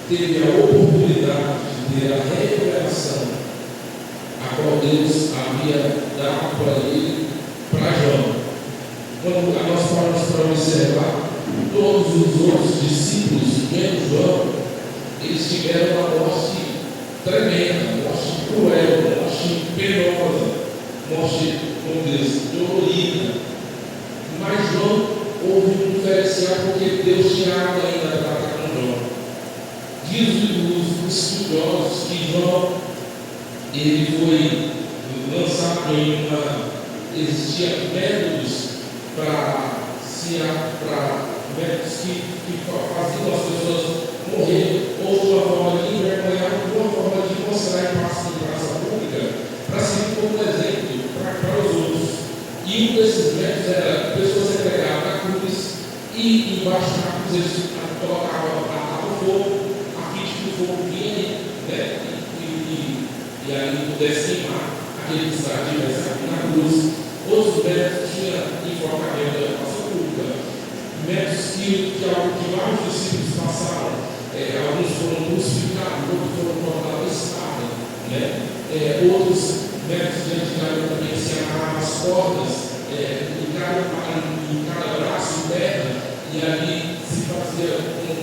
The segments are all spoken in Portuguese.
teve a oportunidade de ter a revelação a qual Deus havia dado para ele, para João. Quando nós paramos para observar, todos os outros discípulos, menos João, eles tiveram uma morte tremenda, morte cruel, morte penosa, morte, como diz, dolorida. Mas João houve um diferencial porque Deus tinha algo ainda a tratar com João. Diz os estudiosos que João ele foi lançado em uma. Existia métodos métodos que faziam as pessoas morrer, ou de uma forma de envergonhar, ou de uma forma de mostrar em praça pública, para servir como exemplo para os outros. E um desses métodos era pessoas se entregavam na cruz e embaixo da cruz eles colocavam o fogo, a fim de que o fogo vinha, né? E aí pudesse queimar aquele que estivesse na cruz. Outros métodos tinham enforcamento da praça pública, métodos que vários discípulos passaram, alguns foram crucificados, outros foram colocados na espada, né? Outros métodos de antigamente também se amarravam as cordas em cada braço e perna, e ali se fazia um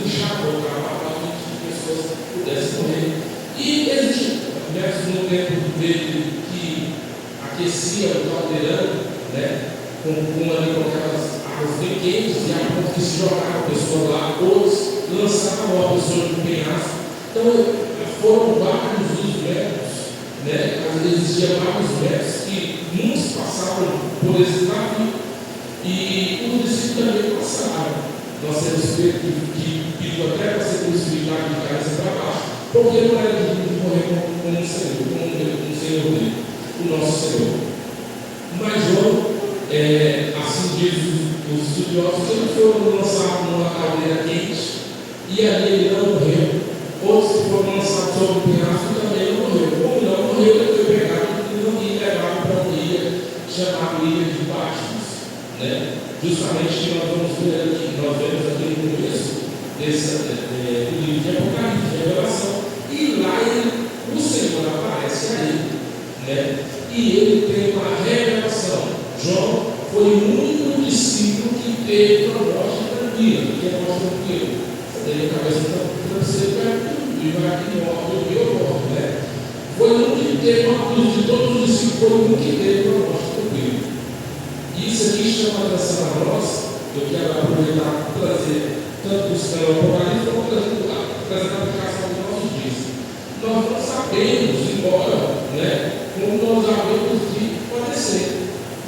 puxava o cavalo para que pessoas pudessem morrer. E existem métodos no tempo dele que aquecia o caldeirão, né, com aquelas águas bem quentes, e a ponto que se jogava a pessoa lá, outros lançavam a pessoa no penhasco. Então foram vários os métodos, né? Às vezes existiam vários métodos que muitos passavam por esse caminho, e os discípulos também passaram. Nós temos que pediu até para ser crucificado de cabeça para baixo, porque não era de morrer como um Senhor, como Senhor dele, o nosso Senhor. Mas João, assim diz os estudiosos, ele foi lançado numa caldeira quente, e ali ele não morreu. Outros que foram lançados sobre o penhasco também não morreu. Como não morreu, ele foi pegado e levado para uma ilha chamada Ilha de Patmos, né? Justamente que nós vamos ver aqui, nós vemos aqui no começo do livro de Apocalipse, de Revelação, e lá o Senhor aparece a ele, né? E ele tem uma revelação. João foi o único discípulo que teve uma morte tranquila. Que é a morte tranquila? Você tem a cabeça tranquila e vai aqui morto, né? Foi o único que teve uma cruz, de todos os discípulos, foi o único que teve uma morte tranquila. E isso aqui chama a atenção a nós. Eu quero aproveitar para trazer tanto o Senhor Apocalipse como trazer a aplicação dos nossos dias. Nós não sabemos, embora, né, como nós sabemos de padecer.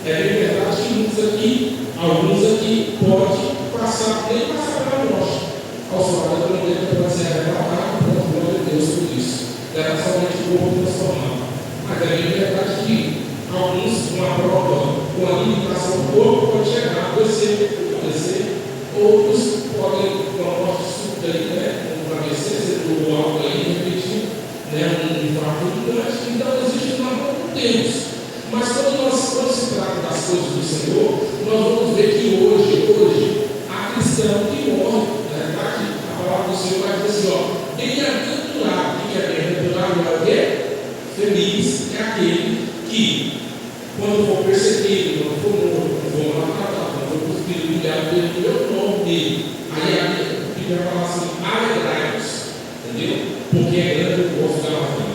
É verdade que alguns aqui podem passar, nem passar pela morte. Ao soar da trombeta para ser arrebatado, por glória de Deus por isso. Era somente o corpo transformado. Mas é verdade que alguns, com a prova, com a limitação do corpo, podem chegar a padecer. Outros podem, com a morte súbita, né, como AVC, você do algo aí, repetindo, né, um infarto gigante. Então, existe uma mão de Deus. Mas quando se trata das coisas do Senhor, nós vamos ver que hoje há cristão que morre, né? A palavra do Senhor vai dizer assim, bem-aventurado. O que é bem-aventurado? É o quê? Feliz é aquele que, quando for perseguido, quando for morto, quando for maltratado, quando for cuspido, humilhado pelo meu nome dele, aí a Bíblia vai falar assim, alegrai-vos, entendeu? Porque é grande o vosso galardão.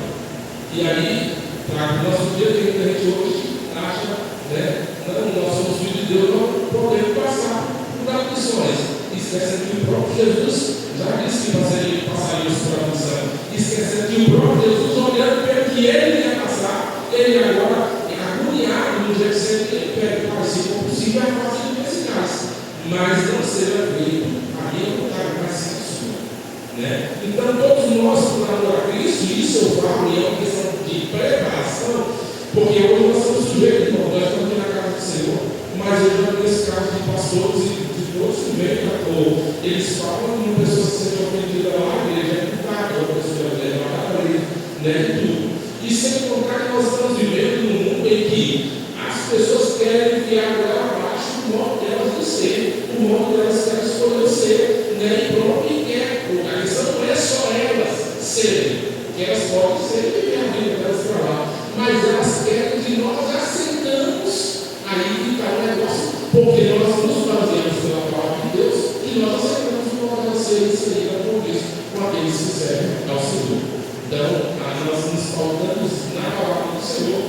E aí, para o nosso dia, tem muita gente hoje acha, né? Não, nós somos filhos de Deus, não podemos passar por aflições. Esquecendo que o próprio Jesus já disse que nós passaríamos por aflição. Esquecendo que o próprio Jesus, olhando pelo que ele ia passar, ele agora é agoniado no Getsemane, ele pede, Pai, se for possível, é fácil de eficaz, mas não seja feito a minha vontade, mas sim a sua, né? Então, todos nós, por amor a Cristo, isso eu falo, e é uma questão de preparação, porque hoje nós somos sujeitos, nós estamos aqui na casa do Senhor, mas eu já conheço casos de pastores e de outros que vêm, eles falam que uma pessoa se sente ofendida lá, a igreja é culpada, uma pessoa é levada para ele, né, e tudo. E sem contar que nós estamos vivendo num mundo em que as pessoas querem enfiar ela abaixo do modo delas de ser, o modo delas querem escolher ser, né, e pronto, e quer. A questão aqueles que servem ao Senhor. Então, nós nos pautamos na palavra do Senhor,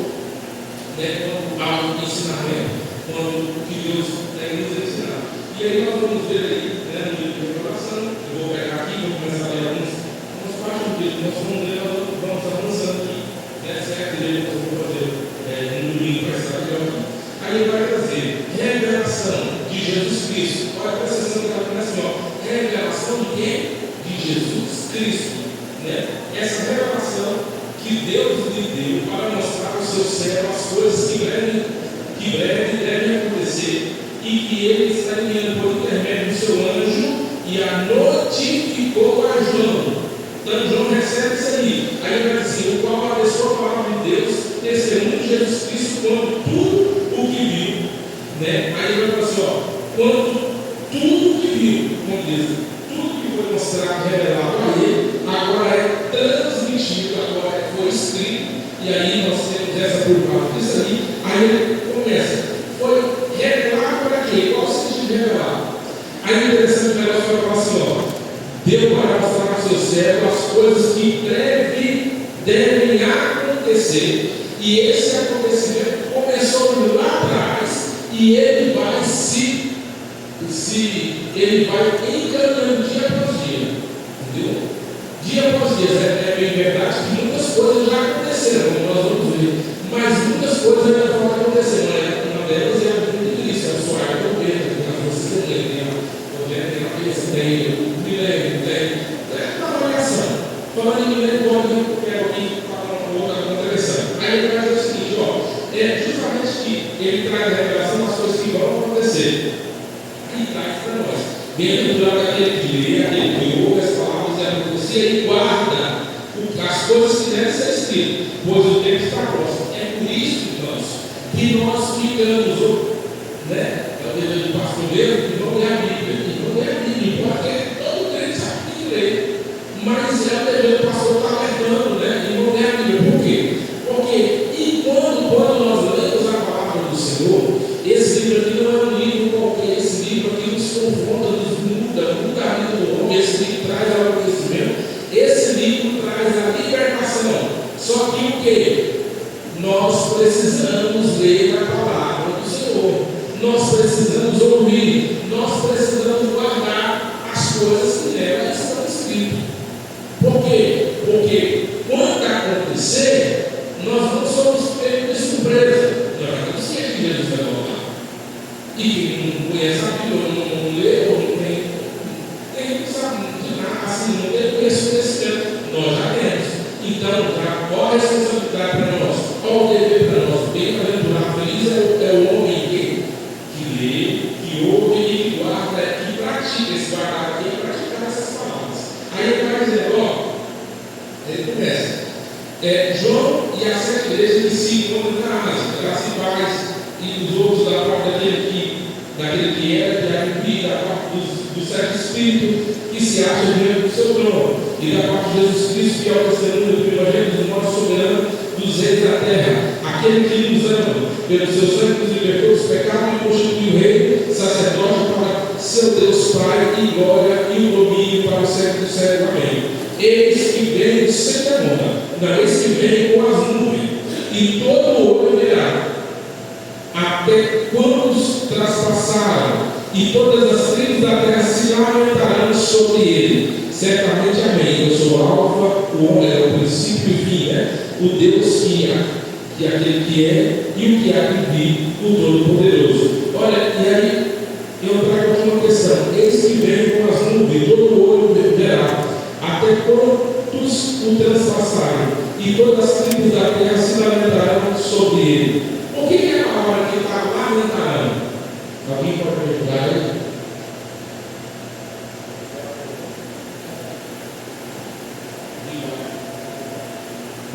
né, quando há um ensinamento, quando o que Deus tem nos ensinar. E aí nós vamos ver aí, né, no livro de Revelação, eu vou pegar aqui, vou começar a ler algumas partes do livro, nós vamos ler, vamos avançando aqui, né, certo? E aí nós vamos fazer no domingo, vai estar aqui. Aí ele vai trazer revelação de Jesus Cristo. Olha a sessão que ela começa assim, ó, revelação de quem? De Jesus Cristo. Né? Essa revelação que Deus lhe deu para mostrar ao seu servo as coisas que breve devem acontecer e que ele está enviando por intermédio do seu anjo e a notificou a João. Então João recebe isso aí. Aí ele vai dizer, o qual atestou a palavra de Deus, testemunho de Jesus Cristo, quanto tudo o que viu. Né? Aí ele vai falar assim, ó, quanto tudo o que viu, como diz, tudo que foi mostrado, revelado a ele, agora é transmitido, agora foi escrito, e aí nós temos essa curva disso aí. Aí ele começa, foi revelado para quê? Qual o sentido de revelar? Aí o interessante negócio vai falar assim, ó, deu para mostrar ao seu servo as coisas que devem acontecer, e esse acontecimento começou lá atrás, e ele vai ele vai encaminhando dia após dia, entendeu? Dia após dia, é bem verdade que muitas coisas já aconteceram, como nós vamos ver, mas muitas coisas ainda vão acontecer. Uma delas é a vida de Cristo, é o suar do governo, tem a força tem a cabeça, tem o milênio, tem uma avaliação. Falando em milênio, eu quero aqui falar uma outra interessante. Aí ele vai dizer o seguinte, ó, justamente que ele traz a revelação das coisas que vão acontecer. Aí traz para nós. Bem-aventurado aquele que lê, aquele que ouve as palavras e acontecer, ele guarda as coisas que devem ser escritas, pois o tempo está próximo. É por isso, que nós ficamos, né? É o dever do pastor mesmo, que não é a Bíblia, porque todo crente sabe que lê, mas é o dever do pastor estar alertando, né? E não é a Bíblia. Por quê? Porque quando nós lemos a palavra do Senhor, esse livro aqui não é um livro qualquer, esse livro aqui nos confronta, nos muda a vida do homem, esse livro traz ao conhecimento, esse livro traz a libertação. Só que o quê? Nós precisamos ler a palavra do Senhor, nós precisamos ouvir, nós precisamos guardar as coisas que nela estão escritas. Por quê? Porque quando acontecer, nós não somos pegos de surpresa. Não sei que Jesus vai voltar. E quem não conhece a Bíblia, não lê, ou não tem sabe de nada, assim, não tem conhecimento, nós já temos. Então, qual a responsabilidade para nós? Qual o dever para nós? Bem-aventurado, feliz é o homem que lê, que ouve e que guarda, que pratica esse guardar aqui e praticar essas palavras. Aí ele vai dizer, ó, ele começa. João e as sete igrejas que se encontram na Ásia, graças e paz, e os outros da parte daquele que era, que havia, da parte dos sete espíritos que se acham diante do seu trono, e da parte de Jesus Cristo, que é o testemunho do primogênito do nosso soberano dos reis da terra, aquele que nos ama, pelo seu sangue nos libertou dos pecados e constituiu rei, sacerdote para seu Deus Pai, e glória e o domínio para o século do século. Amém. Eis que vem sem demora, não, eis que vem com as nuvens, e todo olho verá, até quantos traspassaram, e todas as tribos da terra se lamentarão sobre ele. Certamente, amém. Eu sou o Alfa, o Ômega, o princípio e o fim, né? O Deus que é aquele que é e o que há de vir, o Todo-Poderoso. Olha, e aí eu trago aqui uma questão. Eis que vem com as nuvens, todo olho verá, até quantos o transpassarem, e todas as tribos da terra se lamentarão sobre ele. O que é a palavra que está lamentarão? Alguém pode me ajudar aí?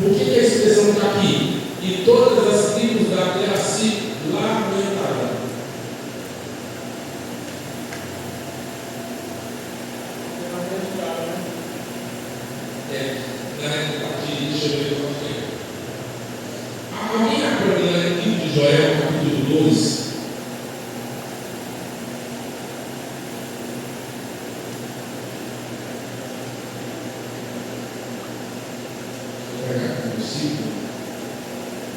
Por que a expressão está aqui? E todas as tribos da terra se lamentarão. Deixa eu ver o que é. Alguém aprendeu no livro de Joel, capítulo 2? versículo,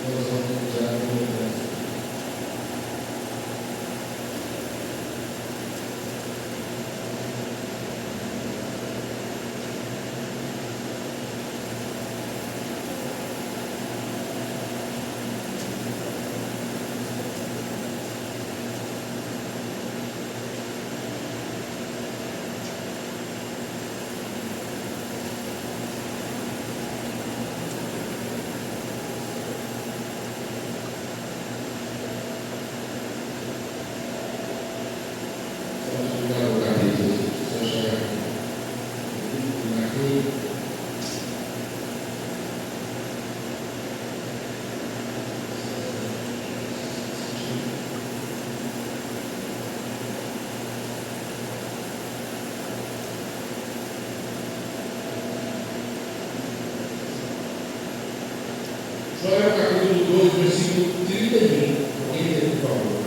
nós vamos já comentar. Joel capítulo 2, versículo 31. Alguém tem, por favor?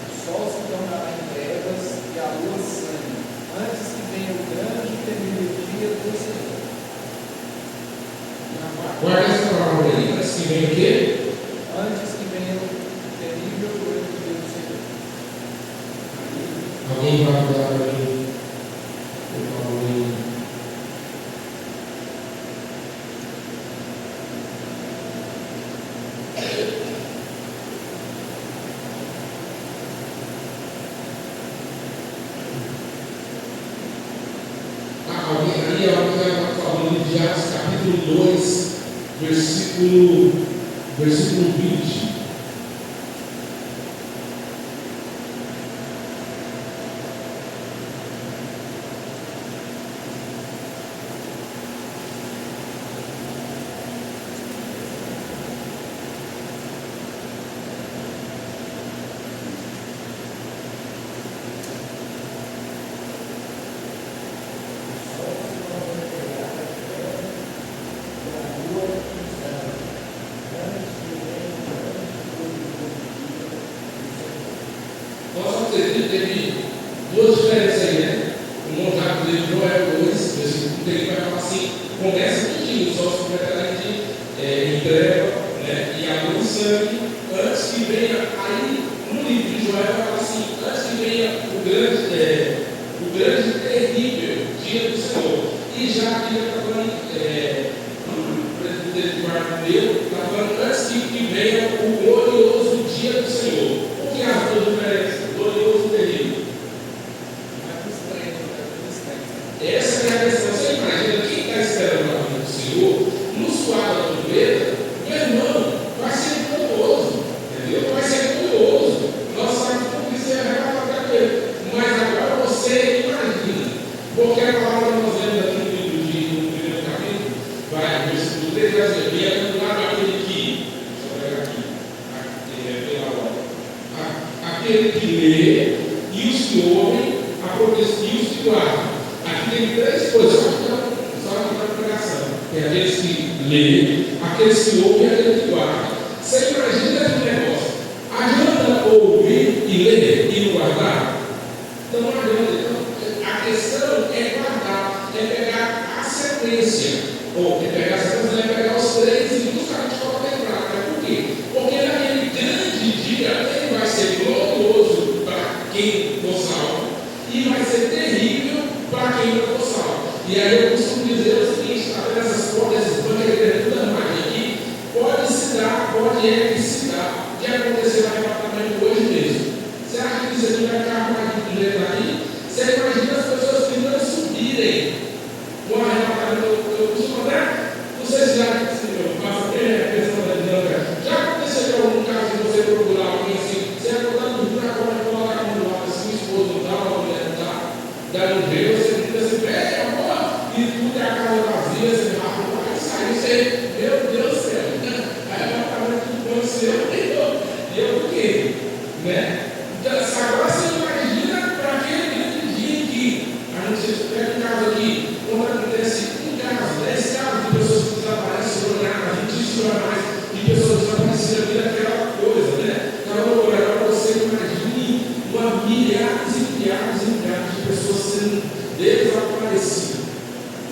O sol se tornará em trevas e a lua sangue, antes que venha o grande e terrível dia do Senhor. Guarda essa palavra aí. Antes que venha o quê? Antes que venha o terrível e grande dia do Senhor. Alguém vai dar para mim? Por favor. Alguém ali, alguém está falando de Atos capítulo 2, versículo 20. Teve duas diferenças aí, né? Um já do livro Joel 2, versículo 1, ele vai falar assim: começa pedindo, só se completamente em treva, né? E a luz sangue, antes que venha. Aí no livro de Joel vai falar assim: antes que venha o grande e terrível dia do Senhor. E já aqui ele está falando, o presidente Bartolomeu está falando antes que venha o glorioso dia do Senhor. O que é a sua diferença? Glorioso e terrível. Essa é a questão. Você imagina quem está esperando a vinda do Senhor, no suar da trombeta, meu irmão, vai ser glorioso, entendeu? Vai ser glorioso. Nós sabemos como isso é arrebatado dele. Mas agora você imagina, porque a palavra que nós lemos aqui no livro no primeiro capítulo, vai no versículo 3, vai dizer: bem-aventurado aquele que, deixa eu pegar aqui, pela hora, aquele que lê e os que ouvem a profecia e os que guardam. Aqui tem três coisas, só que na pregação. Tem aqueles que lêem, aqueles que ouvem e aqueles que guardam. Você imagina esse negócio. Adianta ouvir e ler e não guardar? Então não adianta. Então, a questão é guardar, é pegar a sequência. Ou é pegar a sequência, é pegar os três e justamente colocar em prática. Por quê? Porque naquele grande dia ele vai ser glorioso para quem for salvo e vai ser terrível para quem não for salvo. E aí eu costumo dizer o seguinte: está vendo essas portas, esses bancos de tudo armadilha aqui? Pode se dar, pode se dar de acontecer no arrebatamento hoje mesmo. Você acha que isso aqui vai ficar armadilha do jeito aqui? Você imagina as pessoas que não subirem no arrebatamento? Eu costumo até, não sei se já passa a questão da dinâmica. Já aconteceu em algum caso de você procurar alguém assim, você acordar no rio, agora coloca a mão do lado assim, o esposo não dá, a mulher não dá, dá no rio, você fica assim, amor, e tudo é a casa vazia, você vai sair, você, meu Deus do céu, aí vai falar tudo aconteceu, e eu o quê? Né? Então, agora você imagina para aquele grande dia em que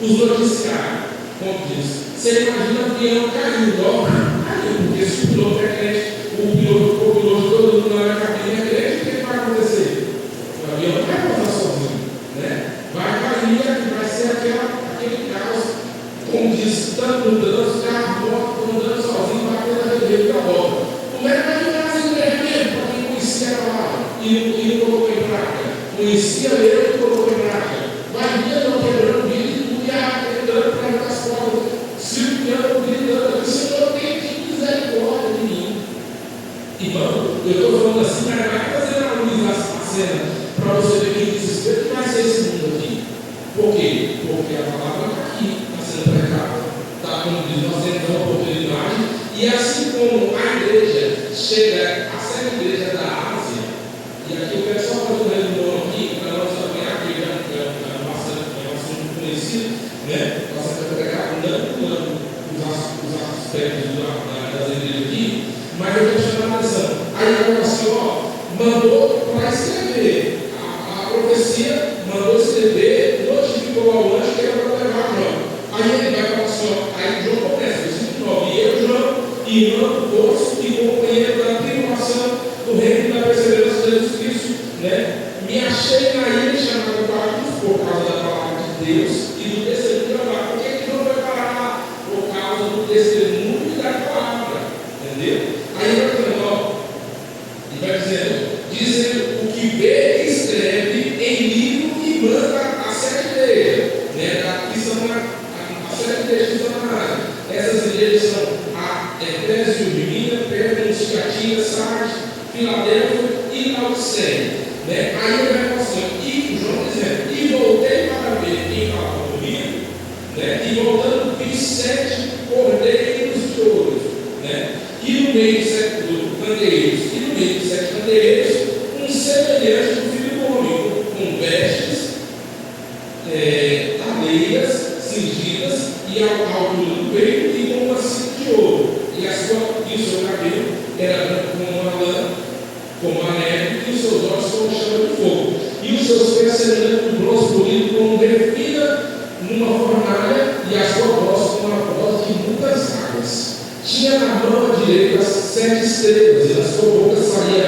os noticiários, como diz, você imagina o avião caindo, ó, caiu, porque se o piloto é crente, o piloto todo mundo lá na cabine é crente, o que vai acontecer? O avião não vai passar sozinho, né? Vai cair, vai ser aquele caos, como diz, tanto mudando, os carros andando sozinhos, batendo a rede da volta. Como é que vai ficar essa igreja mesmo? Para quem conhecia a palavra e não colocou em prática? Conhecia a lei e colocou em prática. Vai vir, não quebrando vidro e tudo, e arrebentando para as portas, circulando, gritando, o Senhor tem misericórdia de mim. Irmão, eu estou falando assim, mas vai fazer a luz a cena para você ver que desespero que vai ser esse mundo aqui. Por quê? Porque a palavra está aqui, está sendo pregada. Está, como diz, nós temos a oportunidade. E assim como a igreja chega, a série igreja da Ásia, e aqui eu quero só fazer um resumo aqui, para nós apanhar, que é bastante conhecido, né? Bastante pregado, não os aspectos das igrejas aqui, mas eu quero chamar a atenção. Aí agora o Senhor mandou para escrever. A profecia mandou escrever, notificou ao anjo que era para levar João. Aí ele vai para o Senhor. Aí João começa, versículo 9. E eu, João, irmão do poço e companheiro da tribulação do reino da perseverança de Jesus Cristo, né? Me achei na ilha chamada Patmos por causa da palavra de Deus e do testemunho da palavra. Por que João vai parar lá? Por causa do testemunho e da palavra. Entendeu? Aí ele vai dizendo, ó, e vai dizendo o que vê, escreve em livro e manda a sete igrejas, né? Que são as sete igrejas que estão na área. Essas igrejas são a Efésio, Divina, Pérgamo, Tiatira, Sardes, Filadélfia e Laodiceia, né? Aí ele vai mostrando, e João dizendo, e voltei para ver quem falava comigo, né? E voltando vi 7 cordeiros de ouro, né? E no meio dos 7 candeeiros, um semelhante do filho do homem, com vestes, taleiras, cingidas, e a altura do peito, e com uma cinta de ouro. E o seu cabelo era branco como uma lã, como a neve, e os seus olhos como chama de fogo. E os seus pés semelhantes do bronze polido, como refina numa fornalha, e a sua voz como a voz de muitas águas. Tinha na mão à direita 7 estrelas, e da sua boca saía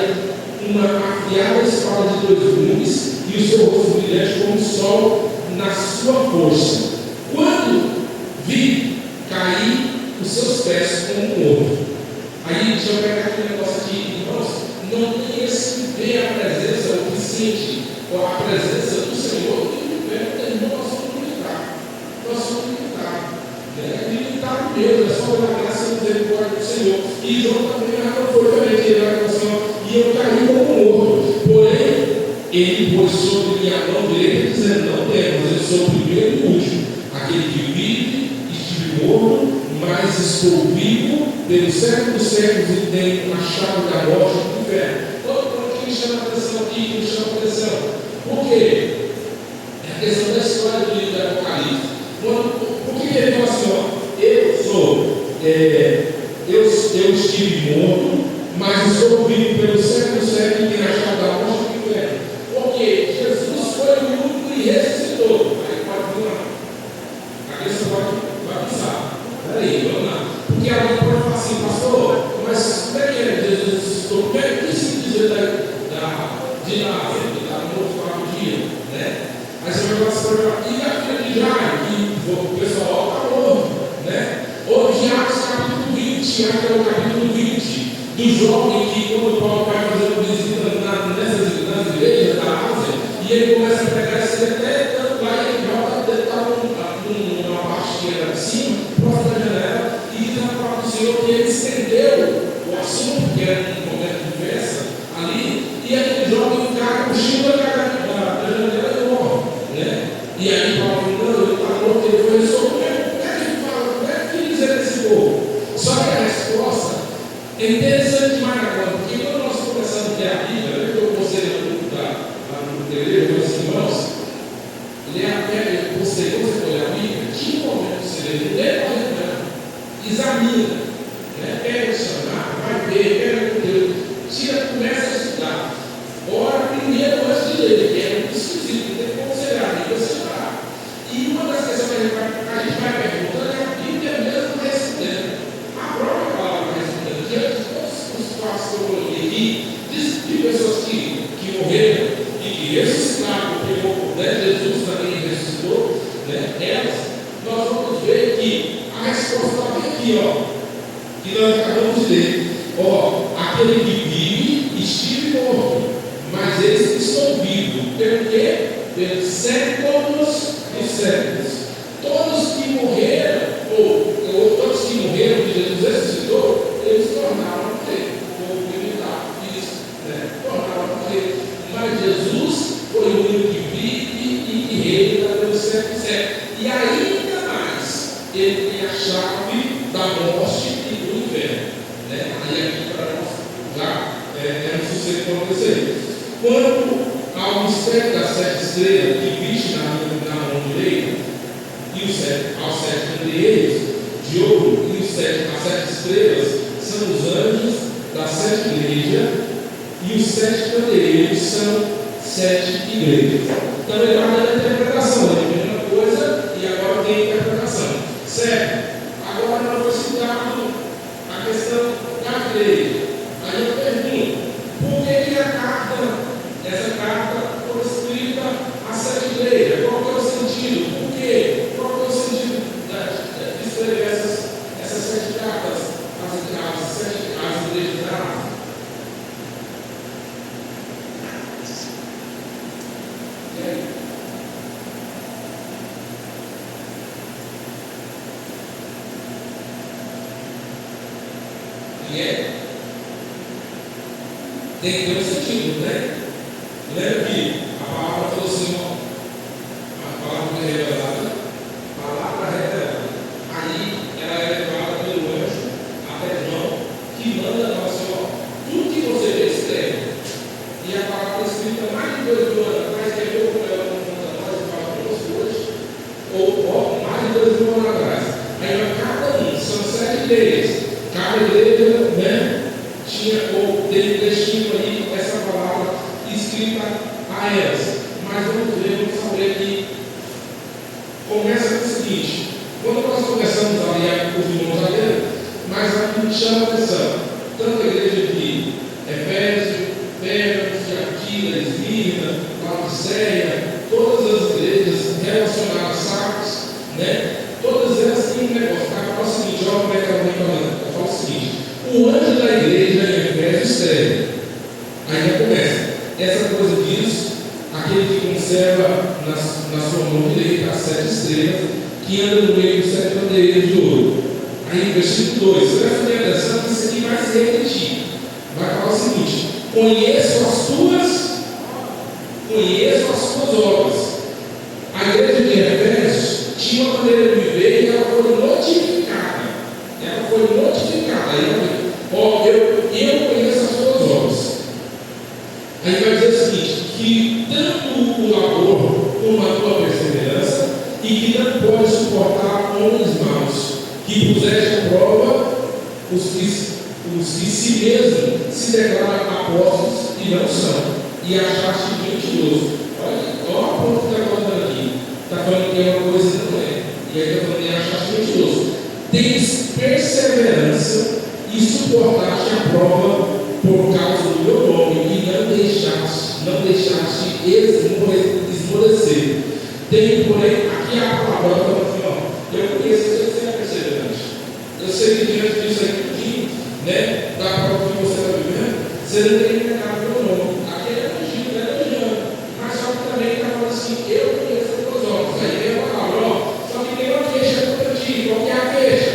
uma afiada espada de 2 gumes, e o seu rosto brilhante como o sol na sua força. Quando vi cair os seus pés como um morto. Aí, deixa eu pegar aquele negócio aqui, irmãos, não tem esse ver a presença, o que sente, ou a presença do Senhor, que o inferno, nós somos limitados. Nós somos limitados. É limitado mesmo, é só pela graça e misericórdia do Senhor. E João também não foi também tirado do Senhor, e eu caí como morto. Porém, ele pôs sobre minha mão direita, dizendo: não temos, eu sou o primeiro e o último, aquele que vive, estive morto, mas estou vivo pelos séculos dos séculos e tenho a chave da morte e do inferno. Todo mundo que me chama a atenção aqui, que me chama a atenção. Por quê? É a questão da história do livro do Apocalipse. Por que ele fala assim, ó, eu estive morto, mas estou vivo pelos séculos dos séculos e tenho a chave da morte e do inferno. Porque Jesus foi o único e ressuscitou. Aí pode vir lá. A questão vai pensar. Peraí, vamos lá. Porque alguém pode falar assim, pastor, mas como é que é Jesus ressuscitou? Como é que se dizer de Lázaro, que está morto 4 dias, né? Aí você vai falar assim, e a filha de Jairo, que o pessoal está morto, né? Ou de Atos capítulo 20, até o capítulo 20, do jovem que, quando Paulo vai fazer uma visita nas igrejas da Ásia, e ele começa a pregar esse até tanto lá, e ele volta, ele está numa parte que era de cima, próximo da janela, e diz na palavra do Senhor que ele estendeu o assunto, que era um momento de festa, ali, e aquele jovem cara cochila da janela e morre, né? E aí Paulo falou, ele está morto, ele foi ressuscitado. Como é que ele fala? Como é que ele diz esse povo? Só que a resposta é interessante demais agora, porque quando nós começamos a ler a Bíblia, lembra que eu postei no grupo do Teleiro, meus irmãos, você for ler a Bíblia, tinha um momento que você lê, examina, né? Pega o dicionário, vai ver, pega o conteúdo, começa a estudar. Ora primeiro antes de ler, que é muito esquisito, tem que considerar, e você vai. E uma das questões que a gente vai morreram e que ressuscitaram, porque Jesus também ressuscitou, elas, nós vamos ver que a resposta está bem aqui, que nós acabamos de ler. Aquele que vive estive morto, mas eles que estão vivos, pelo quê? Pelos séculos dos séculos. Todos que morreram, ou todos que morreram, que Jesus ressuscitou, eles tornaram a morrer. O povo militar, isso, tornaram a morrer. Mas Jesus foi o único que vive e que reina pelos séculos. E ainda mais, ele tem a chave da morte e do inferno. Aí aqui para nós já é um sucesso acontecer. Quanto ao mistério das 7 estrelas que viste na mão direita, e aos 7 candeeiros de ouro, e as 7 estrelas são os anjos das 7 igrejas, e os 7 candeeiros são 7 igrejas. Então ele está dando a interpretação, a primeira coisa, e agora tem a interpretação. Certo? Agora não foi citado a questão da igreja. Aí eu pergunto, por que essa carta foi escrita a 7 igrejas? Qual é o sentido? Por quê? Qual é o sentido de escrever essas 7 cartas às igrejas da Ásia? Tem que ter um sentido, Lembra que a palavra falou assim, a palavra é revelada, a palavra revelada. Aí ela é levada pelo anjo até João, que manda nós assim, tudo que você vê, escreve. E a palavra é escrita mais de 2 mil anos atrás, que é como ela não conta nós e fala conosco hoje, ou mais de 2 mil anos atrás. Aí cada são 7 igrejas. Cada igreja, tinha ou teve destino ali essa palavra escrita a elas. Mas vamos saber que começa com o seguinte: quando nós começamos a ler os irmãos a ler, mas a gente chama a atenção, tanto a igreja de Efésio, Pérgamo, Tiatira, Esmirna, Laodiceia, todas as igrejas relacionadas a Sacos, todas elas têm um negócio. Ela fala o seguinte: olha como é que ela vem falando. Ela fala o seguinte: o anjo da igreja em Efésio escreve. Aí já começa. Essa coisa diz aquele que conserva na sua mão direita as 7 estrelas, que anda no meio dos 7 candeeiros de ouro. Aí, versículo 2, você vai fazer atenção que isso aqui vai se repetir. Vai falar o seguinte: conheço as tuas obras. A igreja de Efésio tinha uma maneira de viver e ela foi notificada. Eu conheço as suas obras. Aí vai dizer o seguinte: que tanto o labor como a tua perseverança, e que não pode suportar homens maus, que puseste à prova os que si mesmo se declaram apóstolos e não são, e achaste mentiroso. Olha a ponto que está colocando aqui. Está falando que é uma coisa e não é. E aí está falando que achaste mentiroso. Tens perseverança e suportaste a prova por causa do meu nome, e não deixaste esmorecer. Tem, porém, aqui a palavra falando assim: eu conheço, eu sei que você é perseverante. Eu sei que diante disso aqui, da prova que você está vivendo, você não tem negado o meu nome. Aqui é elogiando, mas só que também está falando assim: eu conheço as tuas obras. Aí vem a palavra, só que tem uma queixa contra ti. Qual que é a queixa?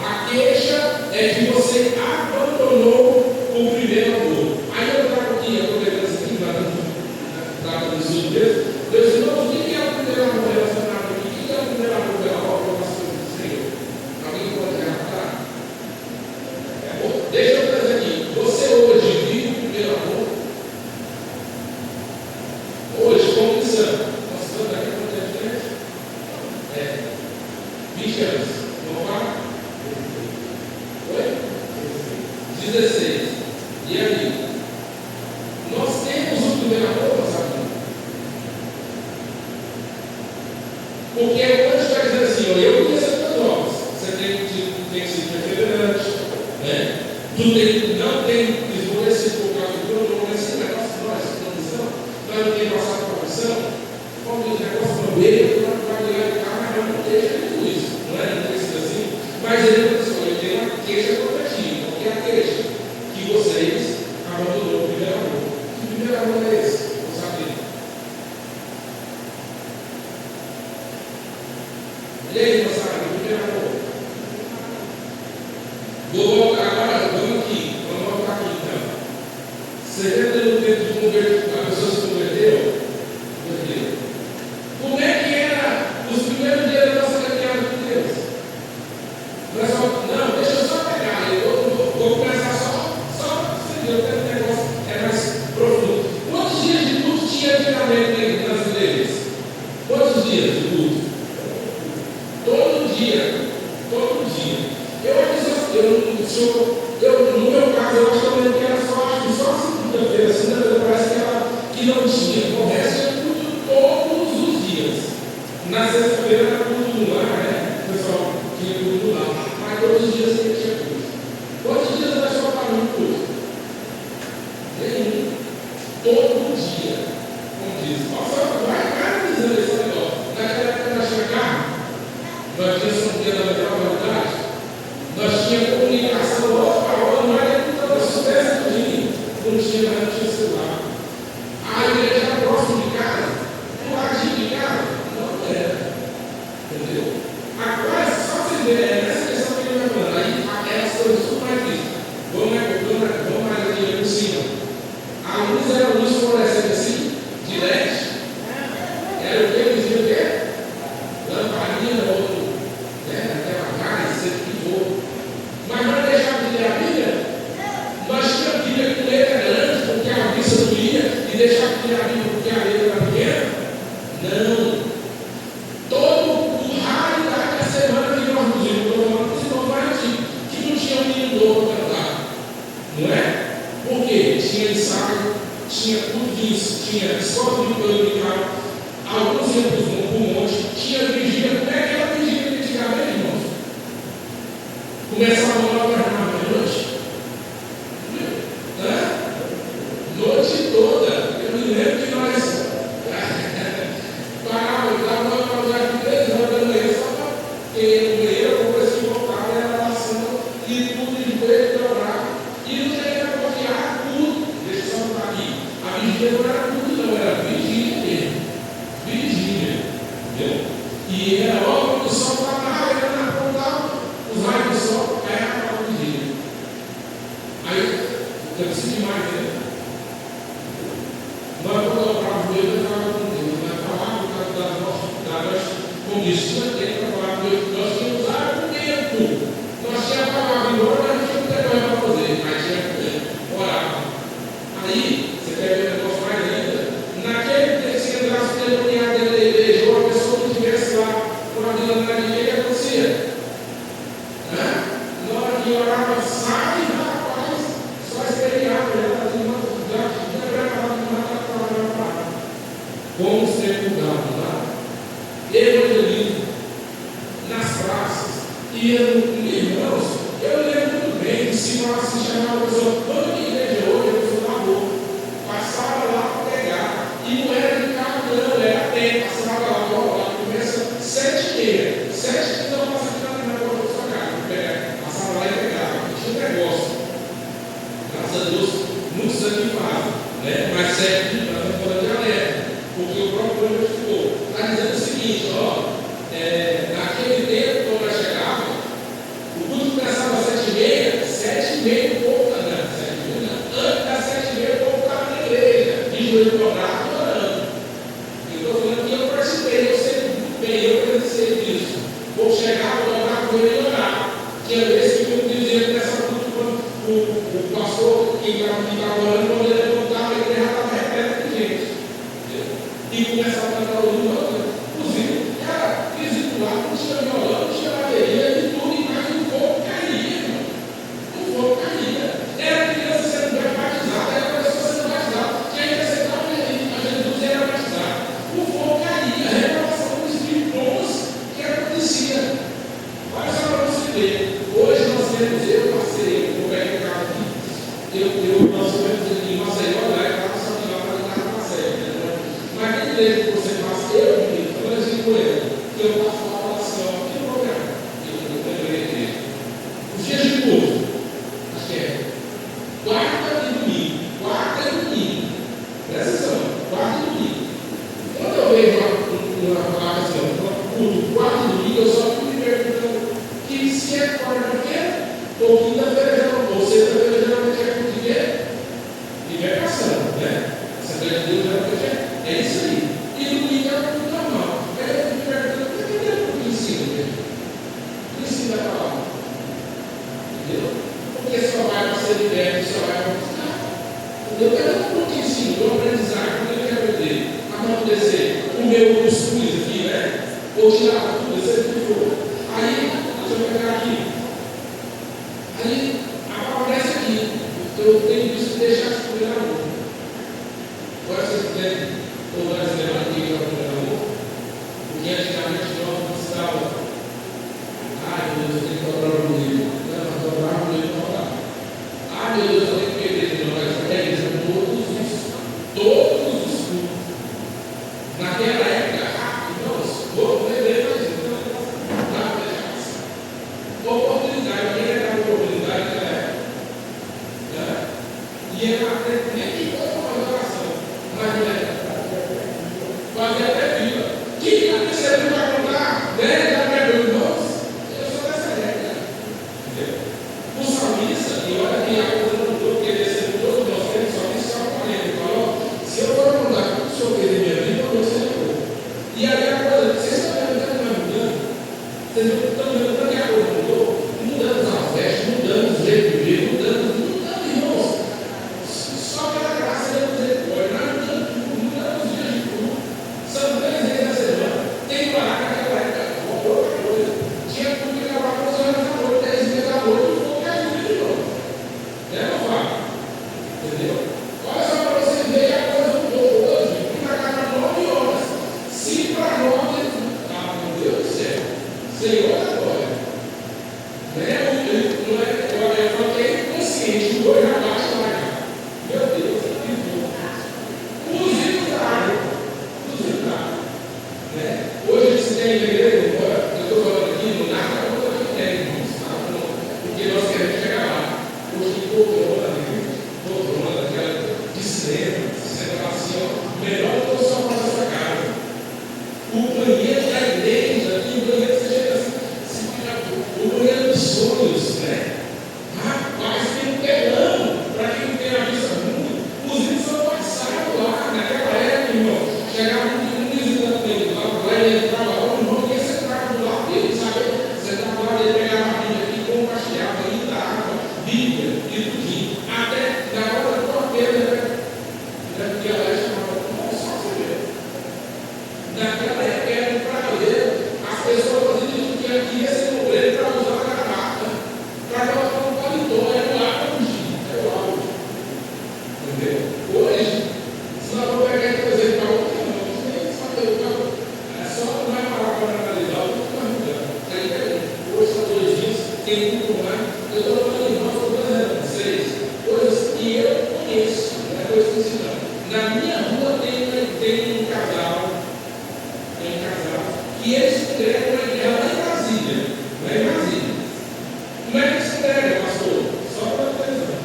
A queixa é que você abandonou o primeiro amor. Aí eu trago aqui, eu estou levando isso aqui, trago do sul mesmo. Deus diz: não, o que é o primeiro amor relacionado aqui? O que é o primeiro amor pela aprovação do Senhor? Alguém pode relatar? Deixa eu trazer aqui. Você hoje vive o primeiro amor? Hoje, como cristão, nós estamos aqui com muita gente? 20 anos. Não vai? Oi? 16. E aí? Nós temos o primeiro amor, sabe? Porque o anjo está dizendo assim: eu conheço as tuas obras. Você tem que ser perseverante, Tu não tem esmorecido por causa do teu nome, esse negócio de nós, condição. condição, como o negócio não veio, vai ligar de carro, mas não deixa tudo isso. Não é? Não precisa assim. Mas ele tem uma queixa contra ti. Qual que é a queixa? Que vocês abandonou o primeiro amor. Que primeiro amor é esse? Não sabia. E aí, moçada, que primeiro amor? Vou voltar agora, vamos voltar aqui então. Você lembra no tempo de converter, a pessoa se converteu? Como é que era os primeiros dias da nossa caminhada com Deus? Não, deixa eu só pegar, eu vou começar só para você ver, eu quero um negócio mais profundo. Quantos dias de culto tinha antigamente nas igrejas? Quantos dias de culto? Todo dia. No meu caso, eu acho também que era só segunda-feira, segunda-feira parece que não tinha. O resto era culto todos os dias. Na sexta-feira era culto no lar, né? O pessoal tinha culto no lar. Mas todos os dias tinha culto. Quantos dias nós só paramos culto? Nenhum. Todo dia. Como diz. Nossa, vai analisando esse negócio. Naquela época nós tínhamos carro, nós tínhamos um dia da metade. Nós tínhamos comunicação hora para hora, não era tudo da sucesso do dia. Não tinha celular. A igreja era próximo de casa, do ladinho de casa, não era. Entendeu? Agora, só você ver, nessa questão que ele vai falando, aí as coisas tudo mais isso. Vamos mais aqui por cima. A luz era luz fluorescente assim, de LED. Era o que? Eles diziam o quê? Lamparina, outro. Aquela gás, sei que for. Mas não deixava de ler a Bíblia? Nós tínhamos a Bíblia com letra grande, porque a vista doía, e deixava de ler a Bíblia porque a letra era pequena? Não. Todo o raridade da semana que nós nos vimos, estou falando para os irmãos mais antigos, que não tinha um menino novo para cantar. Não é? Porque tinha ensaio, tinha tudo isso, tinha escola de dominical, alguns iam para o monte, tinha vigília. Como é que era a vigília de antigamente, irmãos? Começava a hora da noite. Noite toda. Eu me lembro que nós parávamos, dava uma pausada de 3 horas da manhã, só para ter o banheiro, para ver se voltava, era oração, e tudo de joelho dobrado. E não tinha que bloquear tudo. Deixa eu só botar aqui. A vigília não era tudo, não, era vigília mesmo. Vigília. Entendeu? E era logo que o sol estava era na ponta, os raios do sol era a vigília. Aí, eu preciso demais, né? Nós vamos dobrar o joelho e falar com Deus. Nós falamos das nossas condições para falar com Deus. Nós tínhamos argumento. Nós tínhamos palavra embora, mas não tínhamos tempo para fazer. Mas tinha que orar. Aí, você quer ver um negócio mais ainda? Naquele terceiro braço demoniado dentro da igreja, ou a pessoa que estivesse lá com a vida na igreja, o que acontecia? Na hora que orava, sai, rapaz, só esperneava, já como ser mudado lá, evangelismo, nas praças, ia no irmãos. Eu lembro muito bem que se falasse, chamava a pessoa, vamos na igreja hoje, a pessoa na rua, passava lá para pegar, e não era de carro, não, era a pé, passava lá, começa 7h30, 7h30 não passa aqui na porta da sua casa, passava lá e pegava, tinha um negócio. Graças a Deus, muitos aqui fazem, né? Mas 7h30 nós estamos falando de alerta. Porque o próprio Deus está dizendo o seguinte, naquele tempo, quando nós chegávamos, o culto começava às 7h30, 7h30 o povo estava, 7h30 não, antes das 7h30 o povo estava na igreja, de joelho dobrado, orando. Eu estou falando que eu participei, eu sei muito bem, eu presenciei disso. O povo chegava, dobrava o joelho e orava. Tinha vezes que eu dizia que nessa culto, o pastor que estava orando, quando ele levantava, a igreja estava repleta de gente. E começava a cantar o hino, inclusive, era visito lá, não tinha violão, não tinha bateria, e tudo, e mais o fogo caía, irmão. O fogo caía. Era criança sendo batizada, era pessoa sendo batizada, que ainda aceitava a Jesus era batizado. O fogo caía, a revelação dos espíritos que acontecia. Olha só para você ver. Hoje nós temos, eu passei, o velho carro aqui, nós tivemos em Maceió, lá, eu estava só de lá para ligar para Maceió, mas igreja que você faz, eu digo, por exemplo, que eu faço uma oração aqui no programa, eu lembrei aqui. Os dias de culto, acho que é quarta e domingo. Presta atenção, quarta e domingo. Quando eu vejo uma palavra assim, culto, quarta e domingo, eu só fico me perguntando que se é quarta-feira ou quinta-feira, ou sexta-feira, geralmente é culto de quê? Libertação, né? Essa coisa de Deus geralmente é isso aí. E domingo é culto normal. Aí eu fico me perguntando, por que Deus não ensina, gente? Não ensina a palavra. Entendeu? Porque só vai para ser liberto, só vai para buscar. Eu quero um ensino, um aprendizado, eu quero aprender a acontecer o meu cuscuz aqui, né? Ou tirar tudo, seja o que for. Aí, deixa eu pegar aqui. Aí, aparece aqui. Eu tenho visto deixar as coisas na boca. Agora vocês quiserem, ou nós levamos aqui para a na boca, porque antigamente nós não precisávamos. Ai, meu Deus, eu tenho que dobrar o livro. Não, dobrar o livro não dá. Ai, meu Deus, eu tenho que perder de nós. Todos os cultos. Naquela época, irmãos, vou ler mais uma. Dá para deixar passar. Oportunidade, quem era a oportunidade naquela época? E era nem que fosse uma oração, mas não era. Fazia até fila. Quem não percebeu para contar? Já perdeu, irmãos? Eu sou dessa época. Entendeu? O salmista, e olha que a coisa não mudou, porque ele recebeu todos nós, ele só disse só 40. Ele falou: se eu for mudar tudo que o Senhor fez em minha vida, eu vou ser louco. E aí a coisa, vocês estão vendo que não é mudando? Vocês estão vendo que a coisa mudou? Mudando as vestes, mudando o jeito de viver, mudando, irmãos. Só pela graça de Deus, nós mudamos tudo, mudamos os dias de tudo. São 3 vezes na semana. Tem que parar naquela época, outra coisa. Tinha tudo que acabar com 11 horas da noite, 10 dias da noite, e foi qualquer coisa de novo. Né, não fala? Entendeu? Olha só para você ver a coisa mudou hoje, para cá para 9 horas. Se para 9, meu Deus do céu, Senhor da glória. Né? Eu falei consciente, o olho já bate lá. Meu Deus, que bom. Inclusive da água. Né? Hoje se tem igreja, eu estou falando aqui, não dá para outra que tem, irmãos, porque nós queremos chegar lá. Hoje tem poltrona, aquela de cinema, assim, ó, melhor do que o sofá da sua casa. O banheiro da igreja, e o banheiro você chega assim, o banheiro dos sonhos, né? Rapaz, tem um telão, para quem não tem a vista ruim, os vídeos são passados lá, naquela época, irmão, chegava um visitante lá, ele entrava lá, o irmão, ninguém sentava do lado dele, sabe? Sentava lá, ele pegava a Bíblia aqui, compartilhava, e dava Bíblia e tudinho, até na hora do quarteiro, né? Que ela chamava, só você ver. Naquela época era um prazer, as pessoas faziam que ia ser obreiro para usar a gravata, para colocar um paletó, era o auge, entendeu? Hoje, se nós vamos pegar e trazer para outro, não tem que saber, é só não vai parar para analisar o que está mudando. Hoje são 2 dias, tem muito mais, eu estou falando de nós, estou fazendo 6 coisas que eu conheço, não é coisa que ensinando. Na minha rua tem um casal, que eles congregam na igreja lá em Brasília, não é em Brasília. Como é que eles congregam, pastor? Só para televisão.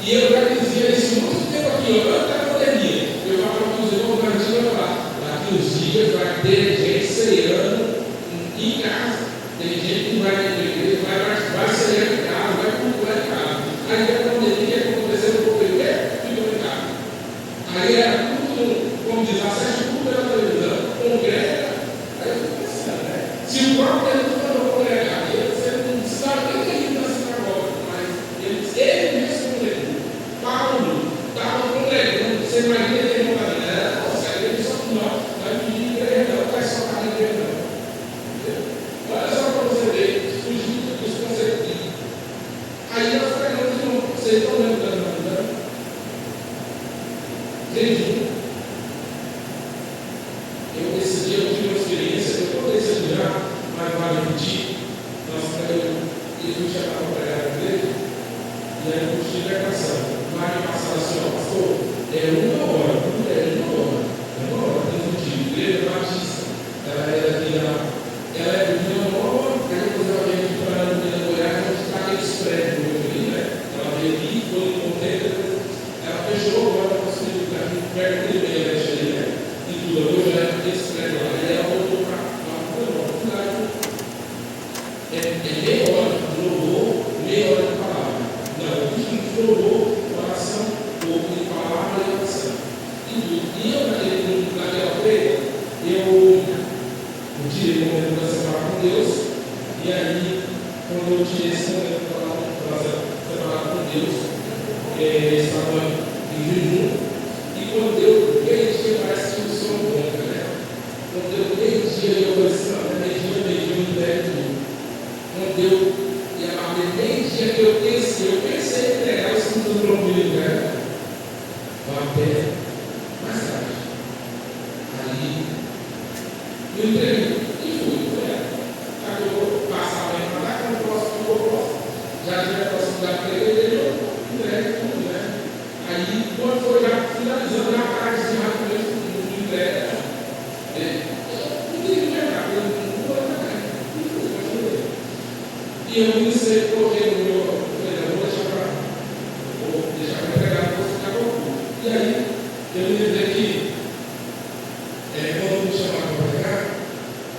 E eu já dizia isso muito tempo aqui, antes da pandemia. Eu falava com os irmãos da antiga lá, daqui uns dias vai ter gente ceando em casa. Tem gente que vai na igreja, vai cear em casa, vai cultuar em casa. Aí a pandemia aconteceu no povo ficou em casa. Aí era tudo, como diz, assiste tudo pela televisão, congrega. Aí eu fico pensando, né? Se o próprio Jesus mandou congregar, você não precisava nem ter ido na sinagoga, mas ele mesmo congregou. Paulo estava congregando, você imagina ele não vai vir, nossa, a igreja só não vai pedir igreja, não vai só para a igreja, não. Olha só para você ver, fugindo dos conceitos. Aí nós pegamos de novo, vocês estão lembrando, não? Jejum. Esse dia eu tive uma experiência, eu contei isso já, mas vale repetir. Eu fui chamar para pregar na igreja, e aí eu tive a canção. Lá me passaram assim, ó, pastor, 1 hora, eu ia bater meio dia que eu pensei em entregar o segundo tranquilo, né? Até mais tarde. Aí eu entreguei e fui. Já que eu vou passar bem para lá, quando eu posso. Já tive a possibilidade de entregar, eu entrego tudo, né? Aí, quando foi já finalizando, já tarde de rapidamente, não entrega. Eu não queria entregar, eu não vou entregar. E eu iniciei, coloquei no meu, vou deixar para entregar, vou ficar com tudo. E aí, eu me lembrei que, quando me chamaram para pregar,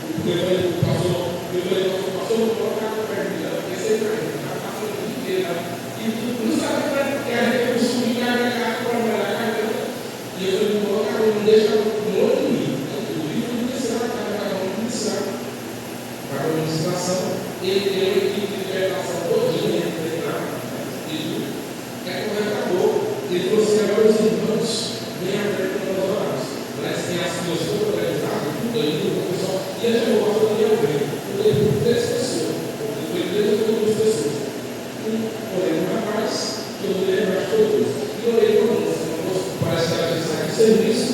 o Evangelho passou, não colocar no pé de mim, eu pensei para ele, está passando o dia inteiro, e não sabe que a gente tem o costume de carregar para molhar a cabeça. E eu falei, não colocar, não deixa no outro mim. O livro de missão, cada um de missão, para a administração, ele tem uma equipe de libertação todinha, e tudo. Quando acabou, ele falou assim: agora os irmãos vêm a frente para nós orarmos. Parece que tem as duas coisas organizadas, tudo aí, o pessoal. E a gente não gosta de alguém. Eu falei por 3 pessoas. Foi 3 ou 2 pessoas. Orei um rapaz, que eu me lembro, acho que foi 2. E orei para uma moça. Uma moça parece que ela tinha saído de serviço.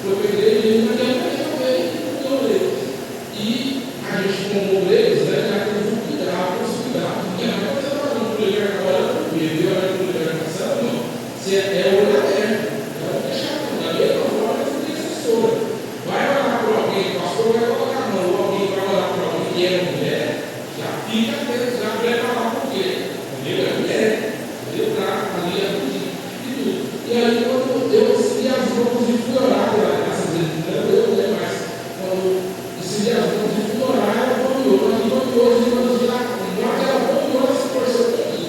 Foi para a igreja e ele não veio, eu orei. E a gente, como obreiros, né, já tem um cuidado, porque a coisa está falando com ele agora, viu a libertação, não. Se é olho aberto, não fechado, da mesma forma que tem assessora. Vai orar por alguém, o pastor vai colocar a mão, alguém vai orar por alguém que é mulher, já fica atento, já prepara lá por quê? Porque é mulher, entendeu? Ali é e tudo. E aí, quando eu recebi as mãos e fui orar pela graça dele, não eu, né, mas quando recebi as mãos e fui orar, ela convidou, mas convidou os irmãos de lá, não aquela convidou, ela se torceu para mim,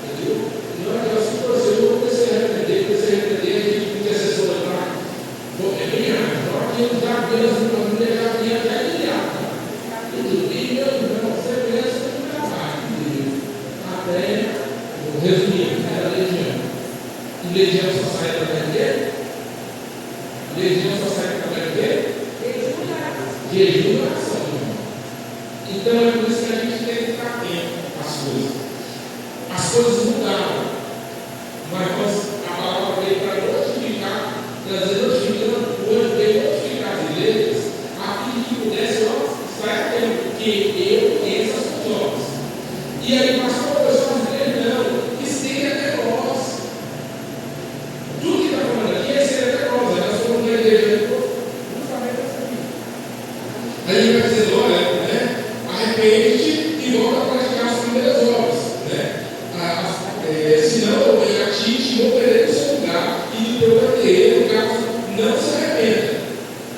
entendeu? Não aquela se torceu, eu comecei a arrepender, a gente intercessora lá, é minha, não aquilo já apenas uma mulher já vinha até ilhada, tudo, e meu irmão, você pensa no trabalho, até, resumindo, era legião. E legião só sai para vender? Legião só sai para vender? Jejum e oração, irmão. Então é por isso que a gente tem que ficar atento às coisas. As coisas mudaram, mas a palavra veio para notificar, trazer notificando, hoje veio notificar as igrejas, a fim de que pudesse estar atento, porque eu conheço as pessoas. E aí, pastor, eu só igrejas não, estende até nós. Tudo que está falando aqui é estende até nós, nós somos uma igreja, justamente essa aqui. Aí ele vai dizer, olha, né, arrepende e volta a praticar as primeiras obras, né? Senão eu venho a ti e te moverei do seu lugar e do teu candeeiro, caso não se arrependa.